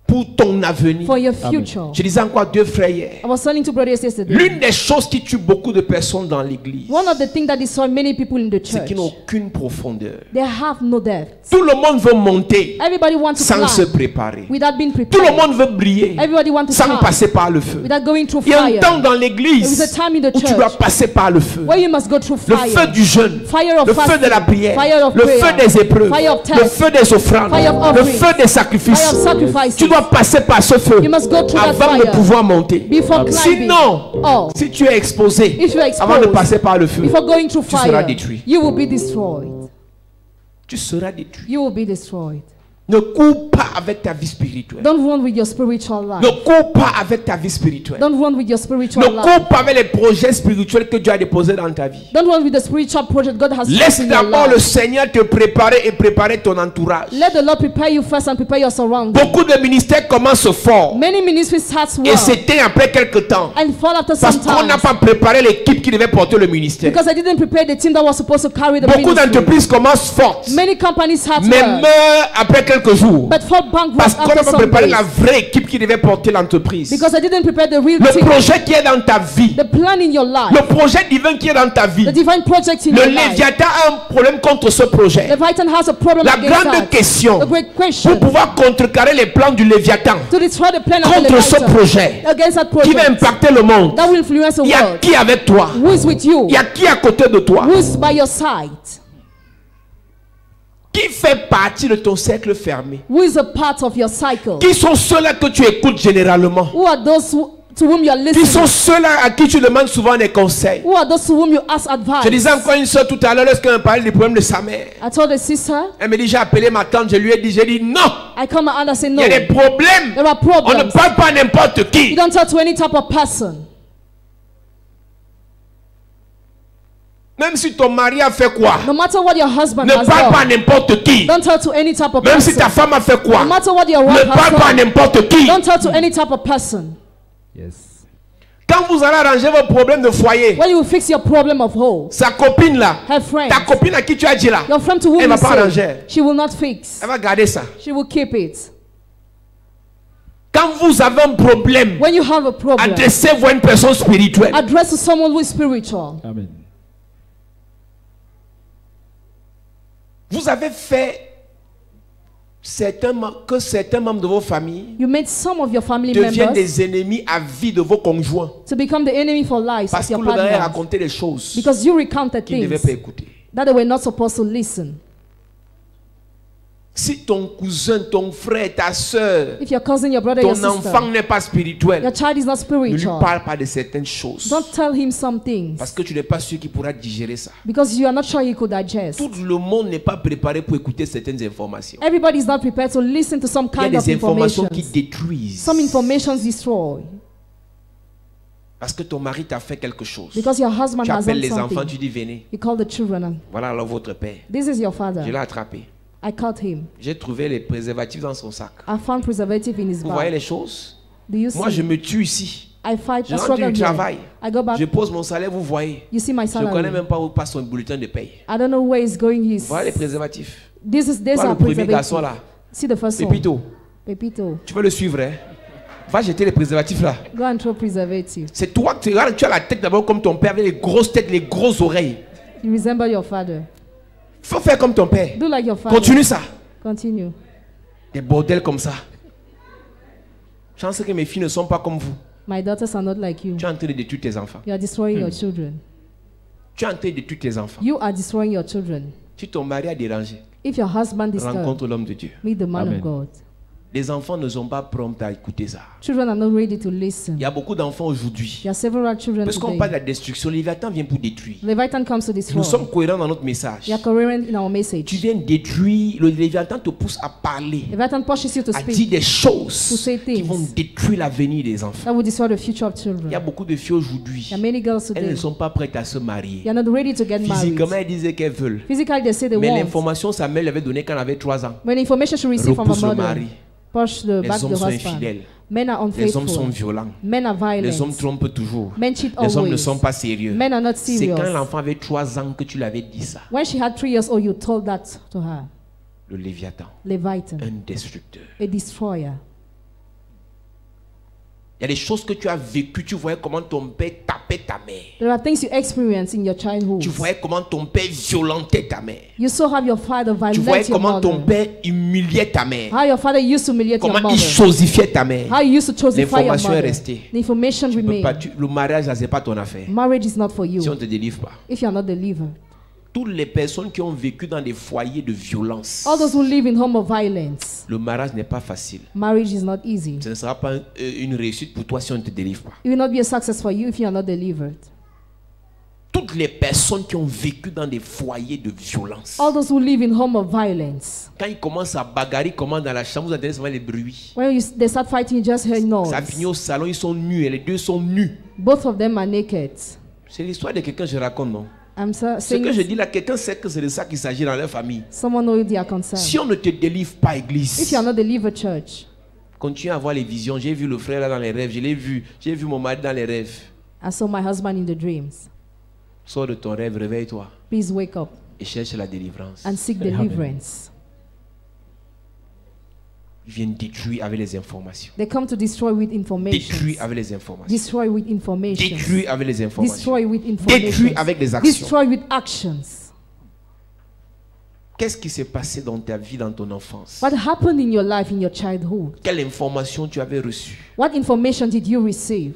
pour ton avenir. for your future. Je disais encore deux frères hier. I was telling two brothers yesterday. L'une des choses qui tue beaucoup de personnes dans l'église, One of the things that destroy many people in the c'est church, qu'ils n'ont aucune profondeur. they have no depth. Tout le monde veut monter Everybody wants to sans se climb préparer. without being Tout le prepared. monde veut briller Everybody wants to sans shine passer par le feu. without going through Il y a un fire. temps dans There is a l'église time in the où tu dois church passer par le feu. where you must go through Le fire. feu du jeûne, Fire of le feu fasting, de la prière, fire of le prayer, feu des épreuves, fire of le tests, feu des offrandes, fire of le offerings, feu des sacrifices. fire of sacrifices. Tu dois passer par ce feu You must go through that avant de fire pouvoir monter. before climbing. Sinon, Oh, si tu es exposé if you are avant de exposed passer par le feu, before going through tu seras fire, détruit. you will be destroyed. Tu seras détruit. You will be destroyed. Ne cours pas avec ta vie spirituelle. Don't run with your spiritual Ne life. cours pas avec ta vie spirituelle. Don't run with your Ne spiritual life. cours pas avec les projets spirituels que Dieu a déposés dans ta vie. Don't run with the spiritual project God has Laisse placed in your d'abord le life. Seigneur te préparer et préparer ton entourage. Let the Lord prepare you first and prepare your surroundings. Beaucoup de ministères commencent fort Many ministries start et well s'éteignent après quelques temps and fall after parce some qu'on n'a time pas préparé l'équipe qui devait porter le ministère. because I didn't prepare the team that was supposed to carry the Beaucoup ministry. d'entreprises commencent fortes Many companies start mais well, meurent après quelques jours but fall bankrupt parce qu'on n'a after pas some préparé days la vraie équipe qui devait porter l'entreprise. because I didn't prepare the real Le team, projet qui est dans ta vie, the plan in your life, le projet divin qui est dans ta vie, the divine project in le your life. Léviathan a un problème contre ce projet. Leviathan has a problem La against grande that. question, The great pour question pouvoir contrecarrer les plans du Léviathan to destroy the plan of the contre ce Leviathan projet against that qui va project impacter le monde, that will influence the il y a world. qui avec toi? Who is with you? Il y a qui à côté de toi? Who is by your side? Qui fait partie de ton cercle fermé? Who is a part of your cycle? Qui sont ceux-là que tu écoutes généralement? Who are those to whom you are Qui sont listening? ceux-là à qui tu demandes souvent des conseils? Who are those to whom you ask advice? Je disais encore une soeur tout à l'heure lorsqu'elle me parlait des problèmes de sa mère. I told the sister, Elle me dit, j'ai appelé ma tante, j'ai dit non, I come and I say il no. y a des problèmes. There are On ne problems. parle pas à n'importe You qui. don't talk to any type of person. Même si ton mari a fait quoi, No matter what your husband ne has parle pas à done, n'importe qui. don't talk to any type of Même si ta person. femme a fait quoi, No matter what your ne wife parle pas à has done, n'importe qui. don't talk to any type of person. Yes. Quand vous allez arranger vos problèmes de foyer, When you fix your problem of home, sa copine là, her friend, ta copine à qui tu as dit là, your friend to whom elle you va pas say, arranger. she will not fix. Elle va garder ça. She will keep it. Quand vous avez un problème, When you have a problem, adressez-vous à une personne spirituelle. address to someone who is spiritual. Amen. Vous avez fait que certains membres de vos familles You made some of your family deviennent members des ennemis à vie de vos conjoints. to become the enemy for lives Parce of que your vous leur avez partners raconté des choses because you recounted qu'ils ne devaient things pas écouter. that they were not supposed to listen. Si ton cousin, ton frère, ta soeur, If your cousin, your brother, your ton sister, enfant n'est pas spirituel, your child is not ne lui spiritual, parle pas de certaines choses. don't tell him some things Parce que tu n'es pas sûr qu'il pourra digérer ça. because you are not sure he could digest. Tout le monde n'est pas préparé pour écouter certaines informations. Everybody is not prepared to listen to some Il y a kind of des informations information. qui détruisent. Some informations destroy Parce que ton mari t'a fait quelque chose. because your husband Tu has appelles done les enfants, something. tu dis venez. You call the children and Voilà alors votre père. this is your Je father. l'ai attrapé. I caught him. J'ai trouvé les préservatifs dans son sac. I found preservative in his Vous voyez bag. les choses? Do you Moi, je see? me tue ici. I fight. Je I rentre struggle du here. travail. I go back. Je pose mon salaire, vous voyez. You see my Je ne connais salary. même pas où passe son bulletin de paye. I don't know where he's going. Vous voyez les préservatifs? These Toi, are le premier garçon preservative. là. See the first one. Pépito, Pepito. tu veux le suivre, hein? Va jeter les préservatifs là. Go and throw preservative. C'est toi qui regardes, tu as la tête d'abord comme ton père avec les grosses têtes, les grosses oreilles. You resemble your father. Faut faire comme ton père. Do like your father. Continue ça. Continue. Des bordels comme ça. Chance que mes filles ne sont pas comme vous. My daughters are not like you. Tu es en train de détruire tes enfants. You are destroying your children. Tu es en train de détruire tes enfants. You are destroying your children. Si ton mari a dérangé, If your husband disturbed, rencontre l'homme de Dieu. meet the man Amen. of God. Les enfants ne sont pas prompts à écouter ça. Children are not ready to listen. Il y a beaucoup d'enfants aujourd'hui. There are several children Puisqu'on parle de today. la destruction, Léviathan vient pour détruire. Leviathan comes to destroy. Nous sommes cohérents dans notre message. We are coherent in our Tu message. viens détruire, le Léviathan te pousse à parler, Leviathan pushes you to à dire speak des choses to say qui things vont détruire l'avenir des enfants. that will destroy the future of Il children. y a beaucoup de filles aujourd'hui, There are many girls elles today. ne sont pas prêtes à se marier. They are not ready to get Physiquement, married. elles disaient qu'elles veulent. Physically, they say they Mais won't. l'information, sa mère lui avait donné quand elle avait 3 ans. When information she received from Repousse her le mother, mari. push the Les back hommes the sont husband. infidèles. Men are Les hommes sont unfaithful. violents. Men are Les hommes violent. trompent toujours. Men cheat Les hommes ne always. sont pas sérieux. Men are not C'est serious. quand l'enfant avait 3 ans que tu l'avais dit ça. When she had 3 years old, you told that to her. Le Léviathan, Leviathan, un destructeur. a destroyer. Il y a des choses que tu as vécues. Tu voyais comment ton père tapait ta mère. There are things you experience in your childhood. Tu voyais comment ton père violentait ta mère. You saw how your father Tu voyais violated your comment ton mother. père humiliait ta mère. How your father used to humiliate your Comment il mother. chosifiait ta mère. How you used to chosify your L'information est mother. restée. The information Tu peux remains. pas- le mariage, là, c'est pas ton affaire. Marriage is not for you Si on ne te délivre pas. if you are not delivered. Toutes les personnes qui ont vécu dans des foyers de violence, All those who live in home of violence, le mariage n'est pas facile. marriage is not easy. Ce ne sera pas une réussite pour toi si on ne te délivre pas. It will not be a success for you if you are not delivered. Toutes les personnes qui ont vécu dans des foyers de violence, All those who live in home of violence, quand ils commencent à bagarrer, comment dans la chambre, vous entendez seulement les bruits. they start fighting, you just hear noise. Ça finit au salon, ils sont nus et les deux sont nus. Both of them are naked. C'est l'histoire de quelqu'un que je raconte, non? I'm Ce saying que je dis là, quelqu'un sait que c'est de ça qu'il s'agit dans leur famille. someone knows they are concerned. Si on ne te délivre pas, If église, you are not delivered, church, continue à voir les visions. J'ai vu le frère là dans les rêves, je l'ai vu. J'ai vu mon mari dans les rêves. I saw my husband in the dreams. Sors de ton rêve, réveille-toi Please wake up et cherche la délivrance. and seek deliverance. Ils viennent détruire avec les informations. They come to destroy with information. Détruire avec les informations. Destroy with information. Détruire avec les informations. Destroy with information. Détruire avec les actions. Destroy with actions. Qu'est-ce qui s'est passé dans ta vie, dans ton enfance? What happened in your life, in your childhood? Quelle information tu avais reçue? What information did you receive?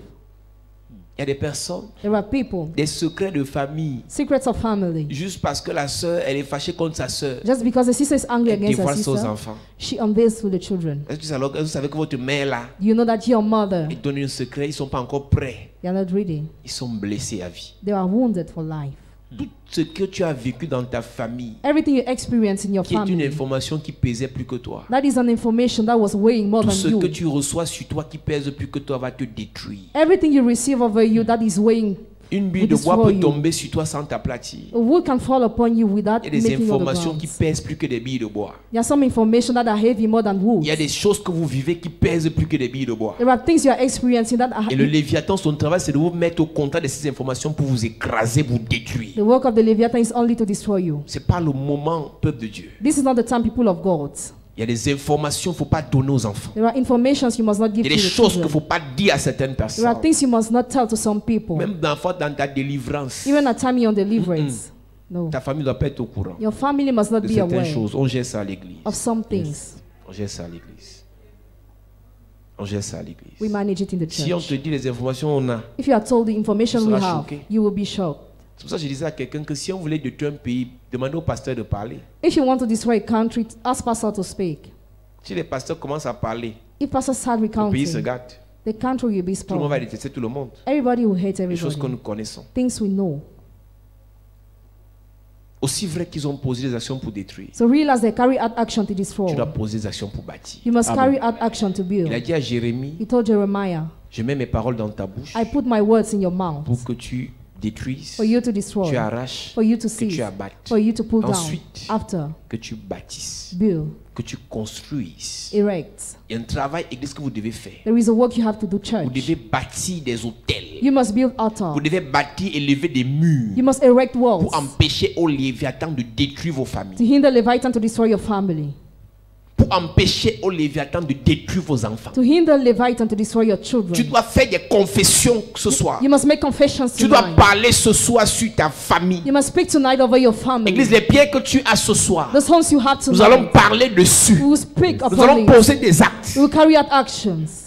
Il y a des personnes, There are people, des secrets de famille, secrets of family. juste parce que la sœur, elle est fâchée contre sa sœur, Just because the sister is angry elle against her dévoile ça aux sister, enfants. she unveils to the children. Est-ce que vous savez que votre mère là, You know that your mother, elle donne un secret, ils ne sont pas encore prêts. they are not ready. Ils sont blessés à vie. They are wounded for life. Tout ce que tu as vécu dans ta famille, Everything you experience in your qui est une family, information qui pesait plus que toi. that is an information that was weighing more Tout than ce you. que tu reçois sur toi qui pèse plus que toi va te détruire. Everything you receive over you that is weighing, Une bulle de will bois destroy peut you. tomber sur toi sans t'aplatir. A wood can fall upon you without Il y a des making you informations the qui ground. pèsent plus que des billes de bois. There are some information that are heavy more than wood. Il y a des choses que vous vivez qui pèsent plus que des billes de bois. There are things you are experiencing that are Et le Léviathan, son travail, c'est de vous mettre au contact de ces informations pour vous écraser, vous détruire. the work of the Leviathan is only to destroy you. C'est pas le moment, peuple de Dieu. This is not the time, people of God. Il y a des informations qu'il ne faut pas donner aux enfants. There are informations you must not Il give y a to des the choses qu'il ne children. faut pas dire à certaines There personnes. are things you must not tell to some people. Même d'enfants dans ta délivrance, Even at time you're on deliverance. No. ta famille ne doit pas être au courant Your family must not de be certaines aware choses. On gère ça à l'église. of some things. On gère ça à l'église. On gère ça à l'église. We manage it in the Si on church. te dit les informations on a, If you are told the information Tu we seras have, choqué. you will be shocked. c'est pour ça que je disais à quelqu'un que si on voulait détruire un pays, demandez au pasteur de parler. If you want to destroy a country, ask pastor to speak. Si les pasteurs commencent à parler, If pastors start le pays se recounting, gâte. the country will be Tout le monde va spoiled. détester tout le monde. Everybody will hate Les choses que nous everybody. connaissons. Things we know. Aussi vrai qu'ils ont posé des actions pour détruire, So realize they carry out action to destroy. tu dois poser des actions pour bâtir. You must Amen. carry out action to Il a build. dit à Jérémie, He told Jeremiah, je mets mes paroles dans ta bouche I put my words in your mouth pour que tu détruises, for you to tu destroy, arraches, for you to que seize, tu abattes, for you to pull down. Ensuite, After, que tu bâtisses, build, que tu construises. erect. Il y a un travail église que vous devez faire. There is a work you have to do, Vous church. devez bâtir des hôtels. You must build altar. Vous devez bâtir et lever des murs You must erect walls pour empêcher au Léviathan de détruire vos to familles. hinder Leviathan to destroy your family. Pour empêcher au Léviathan de détruire vos enfants. To hinder Leviathan to destroy your Tu children. dois faire des confessions ce soir. You must make confessions Tu dois tonight. parler ce soir sur ta famille. You must speak tonight over your family. Église, les pierres que tu as ce soir, The songs you have nous allons tonight, parler dessus. we will speak Nous upon allons it. poser des actes. We will carry out actions.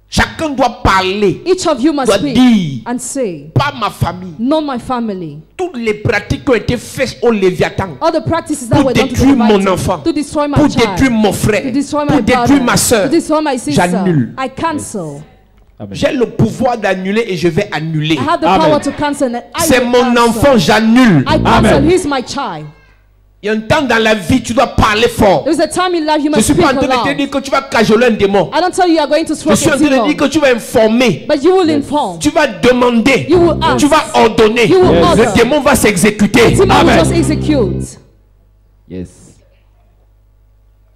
Chacun doit parler. Each of you must Doit speak dire, and say, pas ma famille. not my family. Toutes les pratiques qui ont été faites au Léviathan All the practices that pour were done to the détruire mon Leviathan, enfant, to destroy my pour child, détruire mon frère, to destroy pour my détruire brother, ma soeur, to destroy my sister, j'annule. I cancel. Amen. J'ai le pouvoir d'annuler et je vais annuler. I have the Amen. power to cancel and I C'est will mon cancel. enfant, j'annule. I cancel. Amen. He's my child. Il y a un temps dans la vie, tu dois parler fort. There's a time in life you Je ne must suis speak pas en train de te aloud. dire que tu vas cajoler un démon. I don't tell you you are going to Je stroke suis en a train de demon, dire que tu vas informer. but you will inform. Tu vas demander. You will ask. Tu vas ordonner. You will Yes. order. Le démon va s'exécuter. Demon will Amen. just execute. Yes.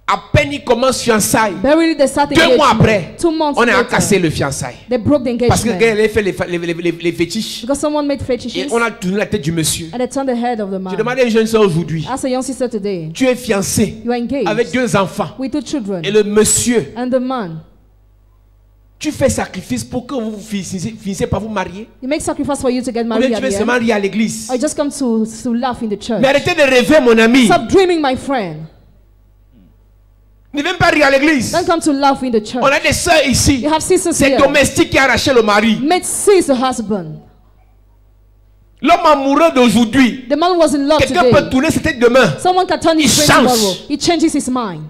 À peine il commence fiançailles. Barely they start 2 mois engagement. après, 2 months on a later, cassé le fiançailles. they broke the Parce que engagement. quelqu'un avait fait les fétiches. Because someone made Et fetishes on a tourné la tête du monsieur. and they turned the head of the J'ai man. demandé à une jeune soeur aujourd'hui. As a young sister today, Tu es fiancé you are engaged avec 2 enfants. with 2 children, Et le monsieur and the man Tu fais sacrifice pour que vous finissez par vous marier? You make sacrifice for you to get Ou married bien at tu veux the seulement end? rire à l'église? Or you just come to laugh in the church? Mais arrêtez de rêver, mon ami. Stop dreaming, my friend. Ne viens pas rire à l'église. Don't come to laugh in the On church. a des sœurs ici. You have sisters C'est here. domestique qui a arraché le mari. Made seize the husband. L'homme amoureux d'aujourd'hui, The man was in love quelqu'un today. peut tourner sa tête demain. Someone can turn his Il brain change. tomorrow. He changes his mind.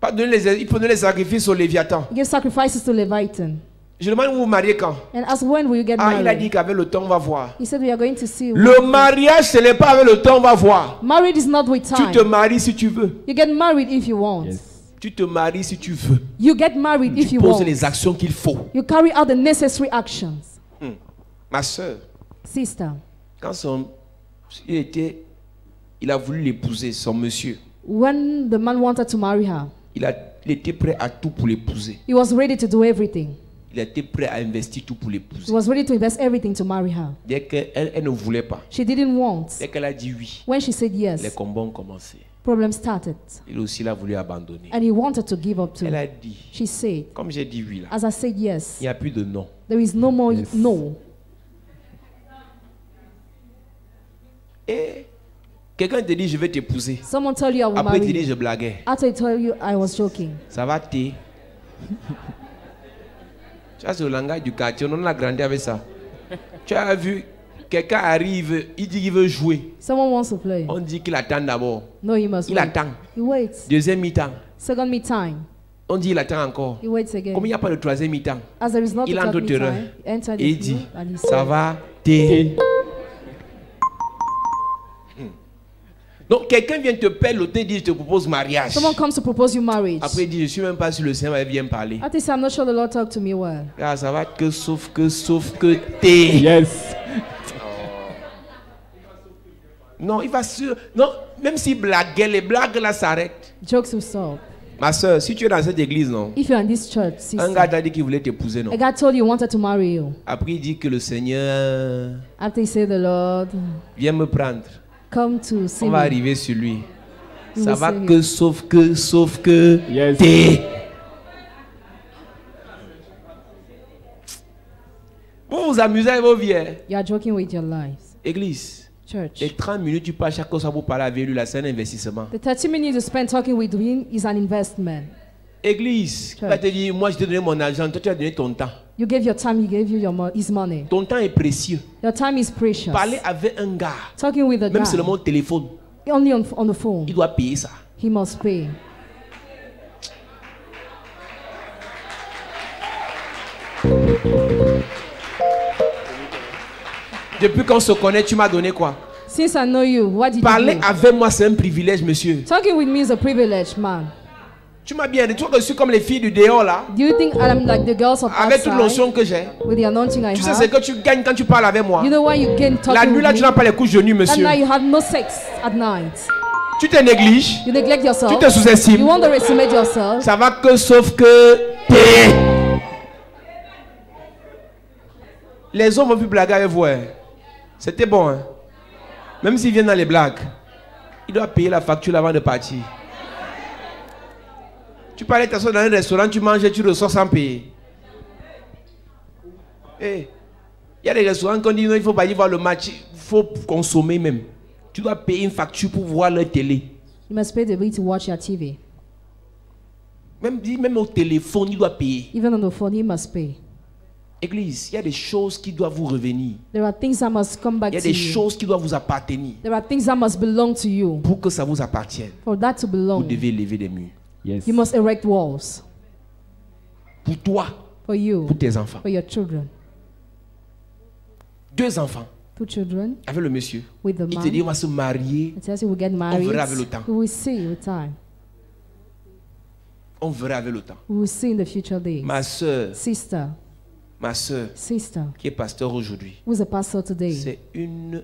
Pas donner il peut donner les sacrifices au Léviathan. He gives sacrifices to Leviathan. Je demande où vous vous mariez quand? And ask when will you get Ah, il a dit married? qu'avec le temps, on va voir. He said we are going to see. Le mariage, ce n'est pas avec le temps, on va voir. Married is not with Tu te time. maries si tu veux. You get married if you want. Tu te maries si tu veux. You get married if Tu you poses want. les actions qu'il faut. You carry out the necessary actions. Ma soeur, Sister, quand il a voulu l'épouser, son monsieur, when the man wanted to marry her, il était prêt à tout pour l'épouser. he was ready to do everything. Il était prêt à investir tout pour He l'épouser. was ready to invest everything to marry her. Dès qu'elle elle ne voulait pas, She didn't want. dès qu'elle a dit oui, When she said les yes, combats ont commencé. problem started. Il aussi, il a voulu abandonner. And he wanted to give up Elle too. a dit, She said, comme j'ai dit oui là, as I said yes, il n'y a plus de non. there is no more no. Et quelqu'un te dit, je vais t'épouser. Someone tell you I will Après, il te marry dit, you. je blaguais. After I tell you I was joking. Ça va t'es. Tu vois, c'est le langage du quartier. On a grandi avec ça. Tu as vu, quelqu'un arrive, il dit qu'il veut jouer. Someone wants to play. On dit qu'il attend d'abord. No, he must Il wait. attend. He waits. Deuxième mi-temps. Second me time. On dit il attend encore. He waits again. Comme il n'y a pas de troisième mi-temps, As there is not il a entre au third me terrain. time, he entered the Et il dit, field and he ça said, va t'es. Donc quelqu'un vient te peloter, dit je te propose mariage. someone comes to propose you marriage. Après il dit je suis même pas sûr le Seigneur vient me parler. After he said, I'm not sure the Lord talked to me well. Ah, ça va que sauf que t'es. Yes. Non, il va sur. Non, même si blaguait, les blagues là s'arrêtent. Jokes will stop. Ma soeur, si tu es dans cette église, non, If you're in this church, un sister, gars t'a dit qu'il voulait t'épouser, non. a guy told you he wanted to marry you. Après il dit que le Seigneur After he said, the Lord, vient me prendre. come to see On va me. arriver sur lui. You Ça will va say que sauf que Yes. t'es. Vous vous amusez avec vos vies. Hein? You are joking with your lives. Église, Church. les 30 minutes tu passes chaque fois pour parler avec lui, là, c'est un investissement. The 30 minutes you spend talking with him is an investment. Église, il va te dire, moi je t'ai donné mon argent, toi tu as donné ton temps. You gave your time, he gave you his money. Ton temps est précieux. Your time is precious. Parler avec un gars, Talking with a même guy, seulement au téléphone, only on the phone, il doit payer ça. he must pay. Depuis qu'on se connaît, tu m'as donné quoi? Since I know you, what did Parler you do? avec moi, c'est un privilège, monsieur. Talking with me is a privilege, man. Tu m'as bien dit, tu vois que je suis comme les filles du dehors là, Do you think I'm like the girls of avec toute outside l'onction que j'ai. with the anointing I Tu sais ce have? que tu gagnes quand tu parles avec moi. You know why you gain La talking nuit là, with tu me? n'as pas les couches de nuit, That monsieur. night you have no sex at night. Tu te négliges, You neglect tu yourself. te You sous-estimes. underestimate yourself. Ça va que sauf que t'es. Les hommes vont plus blaguer avec vous. Hein. C'était bon. Hein. Même s'ils viennent dans les blagues, il doit payer la facture avant de partir. Tu parlais t'asseoir dans un restaurant, tu manges et tu ressors sans payer. Il y a des restaurants qu'on dit non, il ne faut pas y voir le match, il faut consommer même. Tu dois payer une facture pour voir leur télé. You must pay the bill to watch your TV. Même au téléphone, il doit payer. Even on the phone, you must pay. Église, il y a des choses qui doivent vous revenir. There are things that must come back Il y a to des you. choses qui doivent vous appartenir. There are things that must belong to you. Pour que ça vous appartienne, For that to vous belong, devez lever des murs. Yes. you must erect walls. Pour toi, For you, pour tes enfants. for your children. 2 enfants 2 children avec le monsieur. with the Il te dit man. on va se marier. It tells you we'll get married. verra avec le temps. We will see with time. On verra avec le temps. We will see in the future days. Ma soeur, Sister, qui est pasteur aujourd'hui, who's a pastor today? c'est une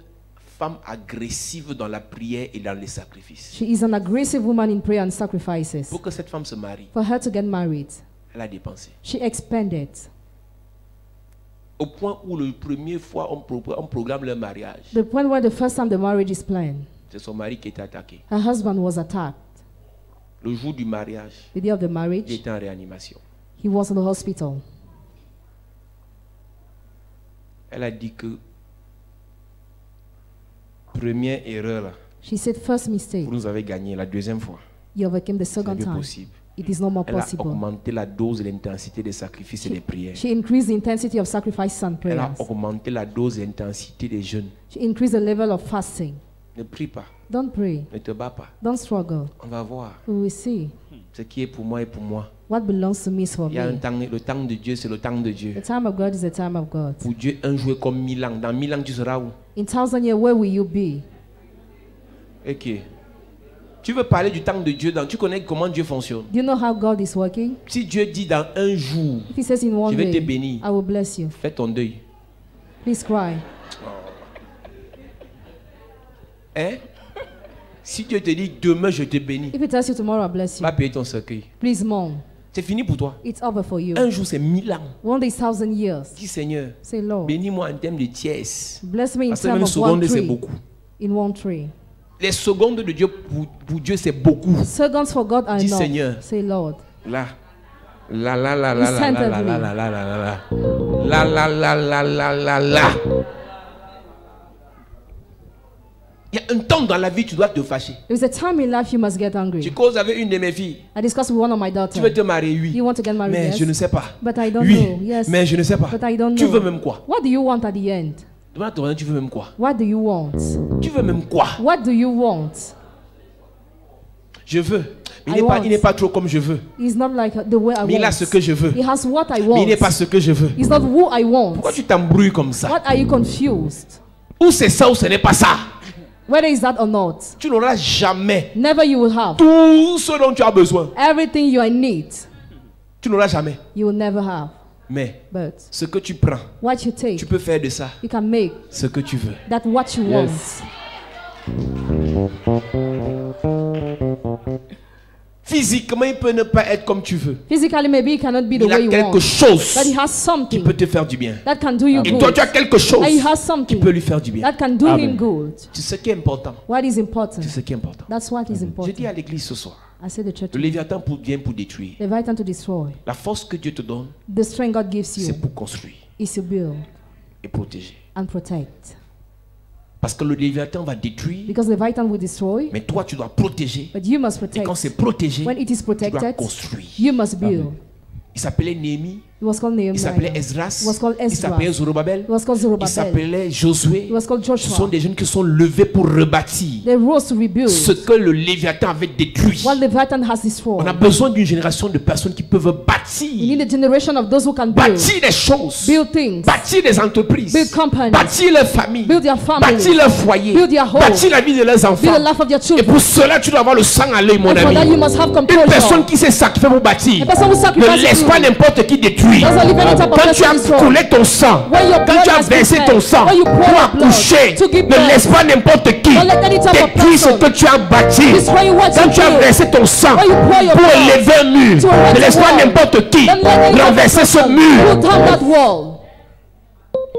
femme agressive dans la prière et dans les sacrifices. She is an aggressive woman in prayer and sacrifices. Pour que cette femme se marie, For her to get married, elle a dépensé. she expended. Au point où le premier fois on programme leur mariage, The point where the first time the marriage is planned, c'est son mari qui était attaqué. her husband was attacked. Le jour du mariage, The day of the il marriage, était en réanimation. he He was in the hospital. Elle a dit que première erreur là, She said, first mistake, vous nous avez gagné. La deuxième fois, you overcame the c'est second plus time. possible. It is no more Elle a possible. augmenté la dose et l'intensité des sacrifices et des prières. She increased the intensity of sacrifices and Elle a prayers. augmenté la dose et l'intensité des jeûnes. She increased the level of fasting. Ne prie pas, Don't pray. ne te bats pas. Don't struggle. On va voir. We will see. Ce qui est pour moi est pour moi. What belongs to me is for Il y a un me. temps, le temps de Dieu, c'est le temps de Dieu. The time of God is the time of God. Pour Dieu, un jour est comme 1000 ans. Dans 1000 ans, tu seras où? In 1,000 years, where will you be? Ok. Tu veux parler du temps de Dieu, tu connais comment Dieu fonctionne. Do you know how God is working? Si Dieu dit dans un jour, If He says in one je vais te day, bénir, I will bless you. fais ton deuil. Please cry. Hein? Si Dieu te dit demain je te bénis, If He tells you tomorrow, I'll bless you. va payer ton cercueil. Please mourn. C'est fini pour toi. It's over for you. Un jour c'est 1000 ans. One day is 1,000 years. Dis Seigneur, Say, Lord, bénis-moi en termes de tiers. bless me in Parce que terms même of one seconde c'est tree. beaucoup. In one tree. Les secondes de Dieu pour Dieu c'est beaucoup. Seconds for God are Dis enough. Seigneur. Say, Lord. Là. Là, là, là, là, là, là, Centered là, me. là, là, là, là, là, là. Là, là, là, là, là, là, là. Il y a un temps dans la vie tu dois te fâcher. There's a time in life you must get Tu angry. causes avec une de mes filles. I discussed with one of my Tu veux daughters. te marier, oui. You want to get married? Mais Yes. je ne sais pas. But I don't Oui, know. Yes. mais je ne sais pas. But I don't Tu know. veux même quoi? What do you want at the end? Demande à ton voisin, tu veux même quoi? What do you want? Tu veux même quoi? What do you want? Je veux. Mais I want. il n'est pas trop comme je veux. It's not like the way I Mais il a want. ce que je veux. He has what I Mais want. il n'est pas ce que je veux. It's not who I want. Pourquoi tu t'embrouilles comme ça? What are you confused? Ou c'est ça ou ce n'est pas ça. Whether is that or not, Tu n'auras jamais never you will have. tout ce dont tu as besoin. Everything you need, Tu n'auras jamais. you will never have. Mais But ce que tu prends, what you take, tu peux faire de ça you can make ce que tu veux. that what you Yes. Physiquement, il peut ne pas être comme tu veux. want. Physically, maybe it cannot be the Il a way you quelque want. chose But he has qui something peut te faire du bien. that can do you Et toi, good. tu as quelque chose And he has qui something peut lui faire du bien. that can do Amen. him good. C'est ce qui est important. What is important? C'est ce qui est important. That's what is Je important. dis à l'église ce soir, I say the church. le Léviathan vient pour détruire. Leviathan to destroy. La force que Dieu te donne, The strength God gives you c'est pour construire is to build et protéger. and protect. Parce que le Léviathan va détruire, Because Leviathan will destroy, mais toi, tu dois protéger. but you must Et quand protect. c'est protégé, When it is tu dois protected, construire. you must build. Il s'appelait Néhémie, It was called il s'appelait Nehemiah. Esdras, It was called il s'appelait Ezra. Zorobabel, It was called il Zerubbabel. s'appelait Josué. It was called Ce sont Joshua. des jeunes qui sont levés pour rebâtir They rose to rebuild ce que le Léviathan avait détruit. what Leviathan has On a destroyed. besoin d'une génération de personnes qui peuvent You bâtir, need a generation of those who can build. bâtir des choses, Build things. bâtir des entreprises, Build companies. bâtir leur famille, Build their family. bâtir leur foyer, Build their home. bâtir la vie de leurs Build enfants. the life of your Et children. pour cela, tu dois avoir le sang à l'œil, mon And for that, you ami. must have Une personne composure. qui s'est sacrifiée pour bâtir A person who ne sacrifices laisse pas n'importe qui détruire. doesn't leave any type of Quand tu person as destroyed. coulé ton sang, When your quand blood tu as has been versé shed, ton sang when you pour pour your blood accoucher, to give ne birth, laisse pas n'importe qui don't let any type of détruire ce person que tu as bâti. destroy what Quand you tu as build. versé ton sang When you pour your pour blood élever un mur, to erect ne laisse a pas wall, n'importe qui don't let any type of renverser ce person mur. pull down that wall.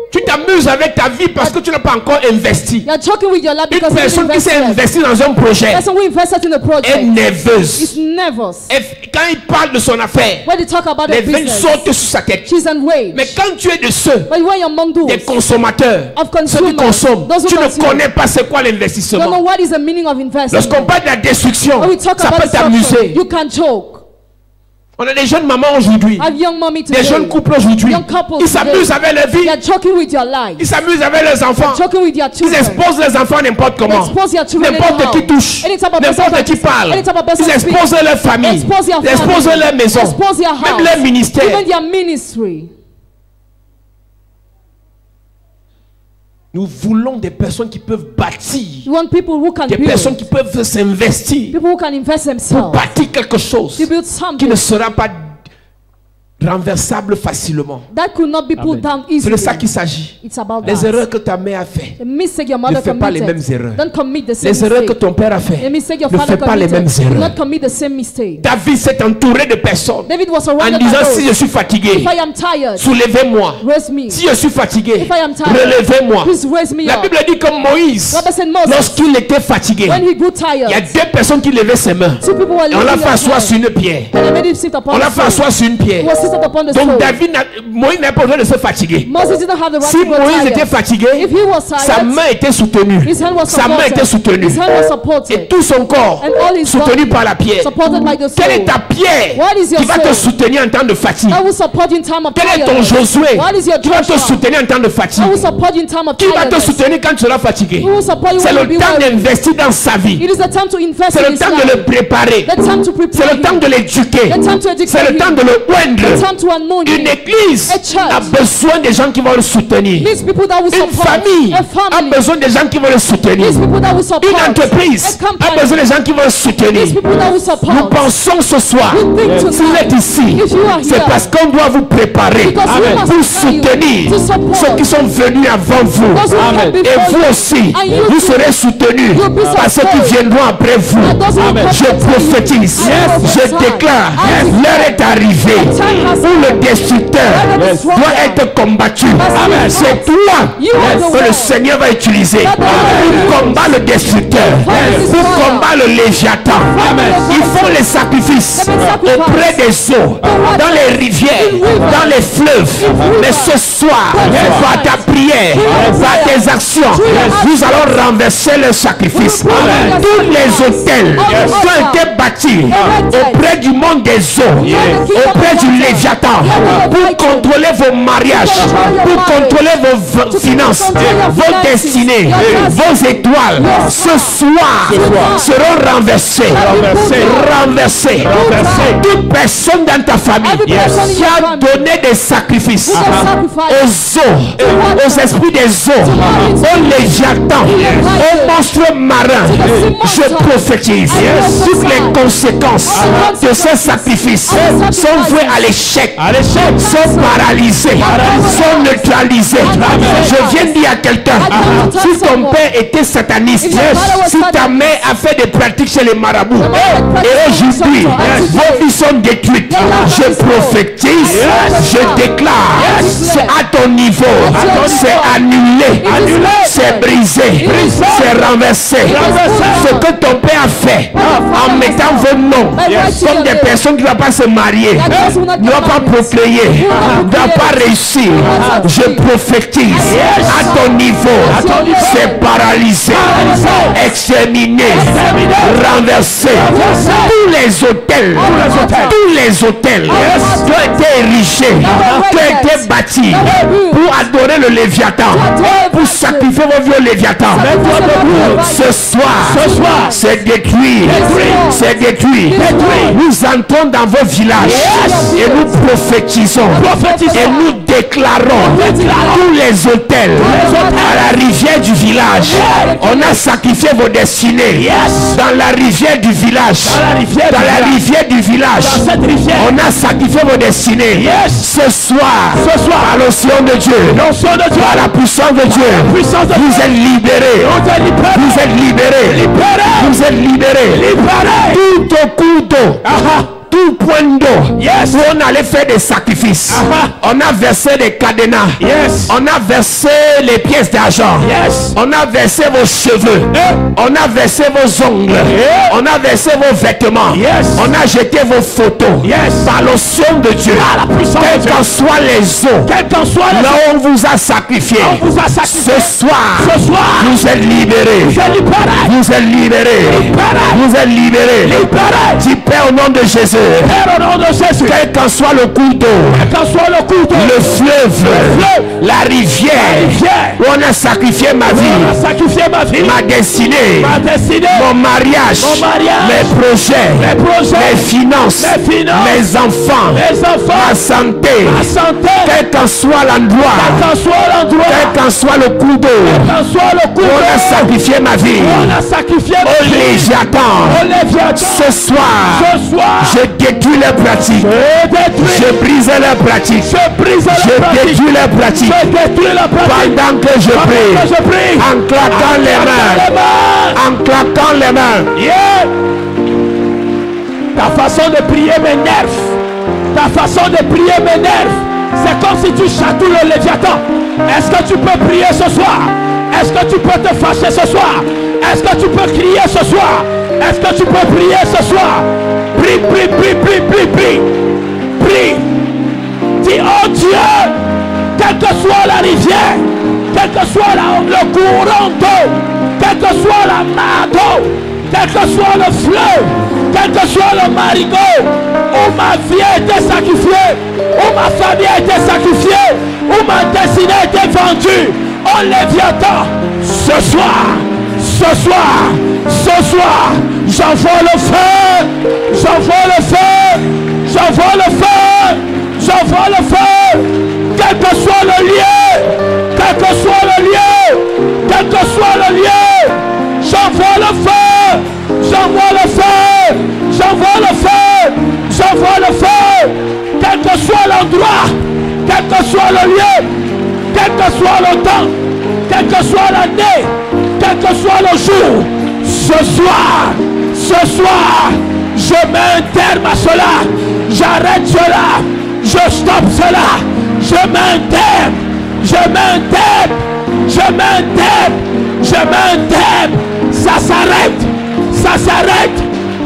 Tu t'amuses avec ta vie parce que tu n'as pas encore investi. You're joking with your life Une because you personne qui s'est invested. investie dans un projet Person who invested in a est project nerveuse. is nervous. Et quand il parle de son affaire, When they talk about les the veines business, sautent sur sa tête. she's enraged. Mais quand tu es de ceux But when you're among des those consommateurs, of ceux qui consumers, consomment, those who tu ne consume, connais pas c'est quoi you don't know l'investissement. what is the meaning of investment. Lorsqu'on parle de la destruction, When we talk ça about peut destruction, t'amuser. you can choke. On a des jeunes mamans aujourd'hui, I have young mommy des today. jeunes couples aujourd'hui. Young couples Ils s'amusent avec leur vie, They are joking with your life. ils s'amusent avec leurs enfants. Joking with your Ils children. exposent leurs enfants n'importe comment. Expose your children N'importe anyhow. qui touche, Any type of person n'importe qui that- parle. any type of person Ils exposent speak. leur famille, Expose your ils exposent family. leur maison, Expose your même house. leur ministère. Even their ministry. Nous voulons des personnes qui peuvent bâtir, You want people who can des build. personnes qui peuvent s'investir People who can invest pour themselves. bâtir quelque chose To build qui something ne sera pas renversable facilement. that could not be pulled down C'est easily. de ça qu'il s'agit. It's about Les that. erreurs que ta mère a fait, The mistake your ne mother fais pas les mêmes committed. erreurs. Don't commit the same Les erreurs que mistake. ton père a The fait, mistake your ne father fais pas les mêmes committed. Do erreurs. not commit the same mistake. David s'est entouré de personnes David was en surrounded by disant si je those. suis fatigué, If I am tired, soulevez-moi. raise me. Si je suis fatigué, If I am tired, relevez-moi. please raise me La up. Bible dit comme Moïse, God said Moses, lorsqu'il était fatigué, when he grew il y a tired, deux personnes qui levaient ses mains. two people were Et on l'a lifting fait their asseoir hands. sur une pierre. And they made him sit upon On l'a the fait stone. asseoir sur une pierre. He was sit it upon the Donc soul. Moïse n'avait pas besoin de se fatiguer. Moses didn't have the right Si to go Moïse tired. était fatigué, If he was sa tired, main était soutenue. his hand was Sa main était supported. soutenue. His hand was Et supported. tout son corps And all his soutenu body par la pierre. supported by the Quelle est soul. ta pierre What is your qui va te soul? soutenir en temps de fatigue? I will support you in time of Quel est ton tiredness. Josué What is your qui va te Joshua? soutenir en temps de fatigue? I will support you in time of Qui va te tiredness. soutenir quand tu seras fatigué? Who will support you C'est when you le be temps weary? d'investir dans sa vie. It is the time to invest C'est in le his temps de life. le préparer. The time to C'est prepare le temps him. de l'éduquer. The time to educate C'est le him. temps de le The oindre. time to anoint Une him. église A church a besoin des gens qui vont le soutenir. These people that will Une support. famille A a family. besoin des gens qui vont le soutenir. These people that will support. Une entreprise A a company. besoin des gens qui vont le soutenir. These people that will Nous support. pensons ce soir, We think si vous êtes tonight. ici, If you are c'est here. parce qu'on doit vous préparer Because we must pour prepare you soutenir to support. ceux qui sont venus avant vous. Those who Amen. came Et before vous you. aussi, And you vous too. serez soutenus You'll be par ceux qui supported. viendront après vous. And those who will come Je after you. prophétise, I je prophesy. déclare, I declare. l'heure est arrivée The time has où le come. destructeur Yes. doit être combattu. Amen. C'est toi You are the que le one. Seigneur va utiliser That the Lord pour combattre le destructeur, Yes. pour combattre le Léviathan. Amen. Ils font les sacrifices Let me sacrifice. auprès des eaux, dans les rivières, dans les fleuves. Mais ce soir, par ta prière, par tes actions, nous allons renverser le sacrifice. Tous les hôtels qui ont été bâtis auprès du monde des eaux, auprès du Léviathan, pour contrôler vos mariages, pour contrôler vos finances, vos destinées, vos étoiles, ce soir seront renversés. Renversés. Toute personne dans ta famille qui a donné des sacrifices aux eaux, aux esprits des eaux, aux Léviathans, aux monstres marins, je prophétise toutes les conséquences de ces sacrifices sont vouées à l'échec, sont paralysées, sont neutralisées. Je viens de dire à quelqu'un, si ton père était sataniste, si ta mère a fait des pratiques chez les marabouts, et aujourd'hui, vos vies sont détruites, je prophétise, je déclare, c'est à ton niveau, c'est annulé, c'est brisé, c'est renversé. Ce que ton père a fait en mettant vos noms comme des personnes qui ne vont pas se marier, ne vont pas procréer, ne vont pas réussir, je prophétise à ton niveau, c'est paralysé, exterminé, renversé. Tous les hôtels qui ont été érigés, qui ont été bâtis pour adorer le Léviathan, pour sacrifier vos vieux Léviathan, ce soir, c'est détruit, c'est détruit. Nous entrons dans vos villages et nous prophétisons et nous déclarons tous les hôtels à la rivière du village. On a sacrifié vos destinées dans la rivière du village, dans la rivière du village. On a sacrifié vos destinées. Ce soir, par l'onction de Dieu, par la puissance de Dieu, vous êtes libérés. Vous êtes libérés. Vous êtes libérés. Tout au couteau. Tout point d'eau où on allait faire des sacrifices. On a versé des cadenas. On a versé les pièces d'argent. On a versé vos cheveux. On a versé vos ongles. On a versé vos vêtements. On a jeté vos photos. Par l'onction de Dieu, quelles qu'en soient les eaux, là où on vous a sacrifié, ce soir, vous êtes libérés. Vous êtes libérés. Vous êtes libérés. Dis Père au nom de Jésus. Quel qu'en soit le cours d'eau, le fleuve, la rivière où on a sacrifié ma vie, ma destinée, mon mariage, mes projets, mes finances, mes enfants, ma santé, quel qu'en soit l'endroit, quel qu'en soit le cours d'eau où on a sacrifié ma vie, au Léviathan, ce soir, je détruis les pratiques. Je brise les pratiques. Je détruis les pratiques. Pendant que je prie, en claquant les mains. En claquant les mains. Ta façon de prier m'énerve. Ta façon de prier m'énerve. C'est comme si tu chatouilles le Léviathan. Est-ce que tu peux prier ce soir? Est-ce que tu peux te fâcher ce soir? Est-ce que tu peux crier ce soir? Est-ce que tu peux prier ce soir? Prie, prie, prie, prie, prie, prie. Prie. Dis, oh Dieu, quelle que soit la rivière, quel que soit le courant d'eau, quelle que soit la mare d'eau, quel que soit le fleuve, quel que soit le marigot, où ma vie a été sacrifiée, où ma famille a été sacrifiée, où ma destinée a été vendue, oh Léviathan, ce soir, j'envoie le feu, j'envoie le feu, j'envoie le feu, j'envoie le feu, quel que soit le lieu, quel que soit le lieu, quel que soit le lieu, j'envoie le feu, j'envoie le feu, j'envoie le feu, j'envoie le feu, quel que soit l'endroit, quel que soit le lieu, quel que soit le temps, quelle que soit l'année, quel que soit le jour, ce soir, je mets un terme à cela, j'arrête cela, je stoppe cela, je mets un terme, je mets un terme, je mets un terme, je mets un terme, ça s'arrête, ça s'arrête,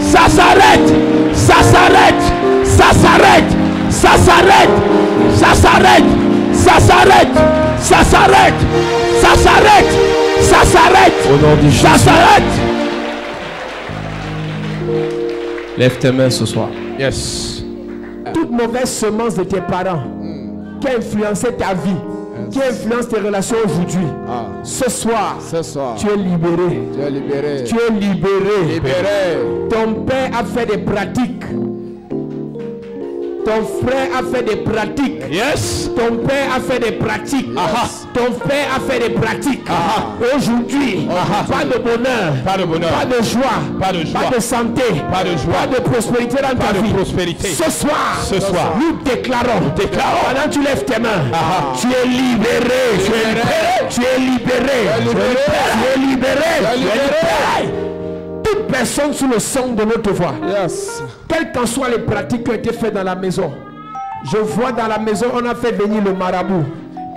ça s'arrête, ça s'arrête, ça s'arrête, ça s'arrête, ça s'arrête, ça s'arrête, ça s'arrête, ça s'arrête, ça s'arrête, Au nom de Jésus. ça s'arrête. Lève tes mains ce soir. Yes. Toute mauvaise semence de tes parents qui a influencé ta vie, qui influence tes relations aujourd'hui, ce soir, tu es libéré. Tu es libéré. Tu es libéré. Libéré. Ton père a fait des pratiques. Ton frère a fait des pratiques. Yes. Ton père a fait des pratiques. Ton père a fait des pratiques. Aujourd'hui, pas de bonheur, Pas de bonheur. pas de joie, Pas de joie. pas de santé, Pas de joie. pas de prospérité dans Pas ta de vie. prospérité. Ce soir, nous déclarons, pendant que tu lèves tes mains, tu es libéré, tu es libéré, tu es libéré, tu es libéré, tu es libéré. Toute personne sous le son de notre voix, Yes. quelles qu'en soient les pratiques qui ont été faites dans la maison, je vois dans la maison, on a fait venir le marabout.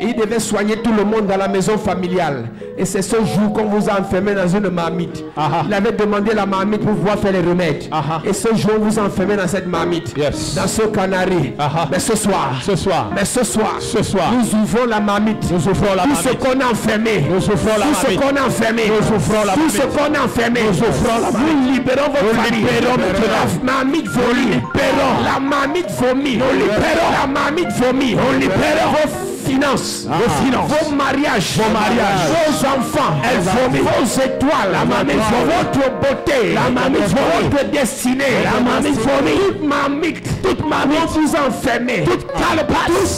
Et il devait soigner tout le monde dans la maison familiale. Et c'est ce jour qu'on vous a enfermé dans une marmite. Il avait demandé la marmite pour pouvoir faire les remèdes. Et ce jour, on vous a enfermé dans cette marmite. Yes. Dans ce canari. Mais ce soir, mais ce soir, nous ouvrons la marmite. Nous ouvrons la Tout marmite. ce qu'on a enfermé. Nous ouvrons la Tout ce marmite. qu'on a enfermé. Nous ouvrons la Tout ce marmite. qu'on a enfermé. Nous ouvrons la marmite. Nous libérons votre Nous famille. libérons maintenant. La marmite vomit. La marmite vomit. Nous libérons. La marmite vomit. Nous libérons vos finances. Vos mariages. Vos enfants. Elles vomissent. Vos étoiles. La marmite vomit. Votre beauté. La marmite vomit. Votre destinée. La marmite vomit. Toute marmite. On vous enfermez. Toute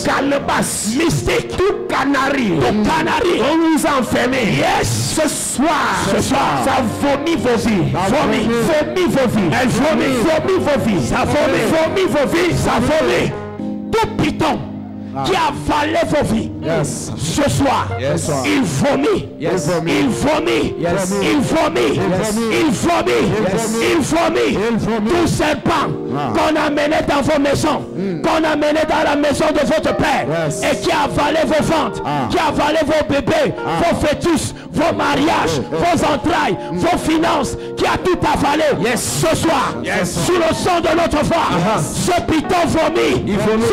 calebasse. Mystique. Tout canari. On vous enfermez. Yes. Ce soir. Ça vomit vos vies. Vomit vos vies. Elle vomit vos vies. Ça vomit vos vies. Ça vomit. Tout python qui a avalé vos vies. Yes. Ce soir, Yes. il vomit. Yes. Il vomit. Yes. Il vomit. Yes. Il vomit. Yes. Il vomit. Il vomit. Tout serpent qu'on a mené dans vos maisons, qu'on a mené dans la maison de votre père, Yes. et qui a avalé vos ventes, qui a avalé vos bébés, vos fœtus, vos mariages, vos entrailles, vos finances, qui a tout avalé. Ce soir, sous le sang de notre voix, ce python vomit.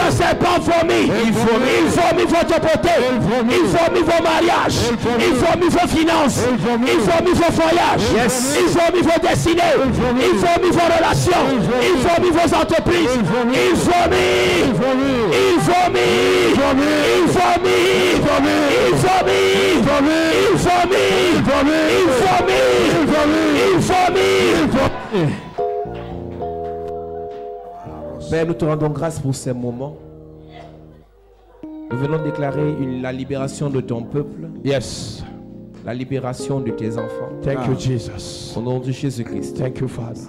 Ce serpent vomit. Il vomit votre beauté. Il vomit vos mariages. Il vomit vos finances. Il vomit vos voyages. Il vomit vos destinées. Il vomit vos relations. Il vomit vos entreprises. Il vomit. Il vomit. Il vomit. Il vomit. Il vomit. Père, nous te rendons grâce pour ces moments. Nous venons déclarer la libération de ton peuple. Yes. La libération de tes enfants. Thank you, Jesus. Au nom de Jésus-Christ. Thank you, Father.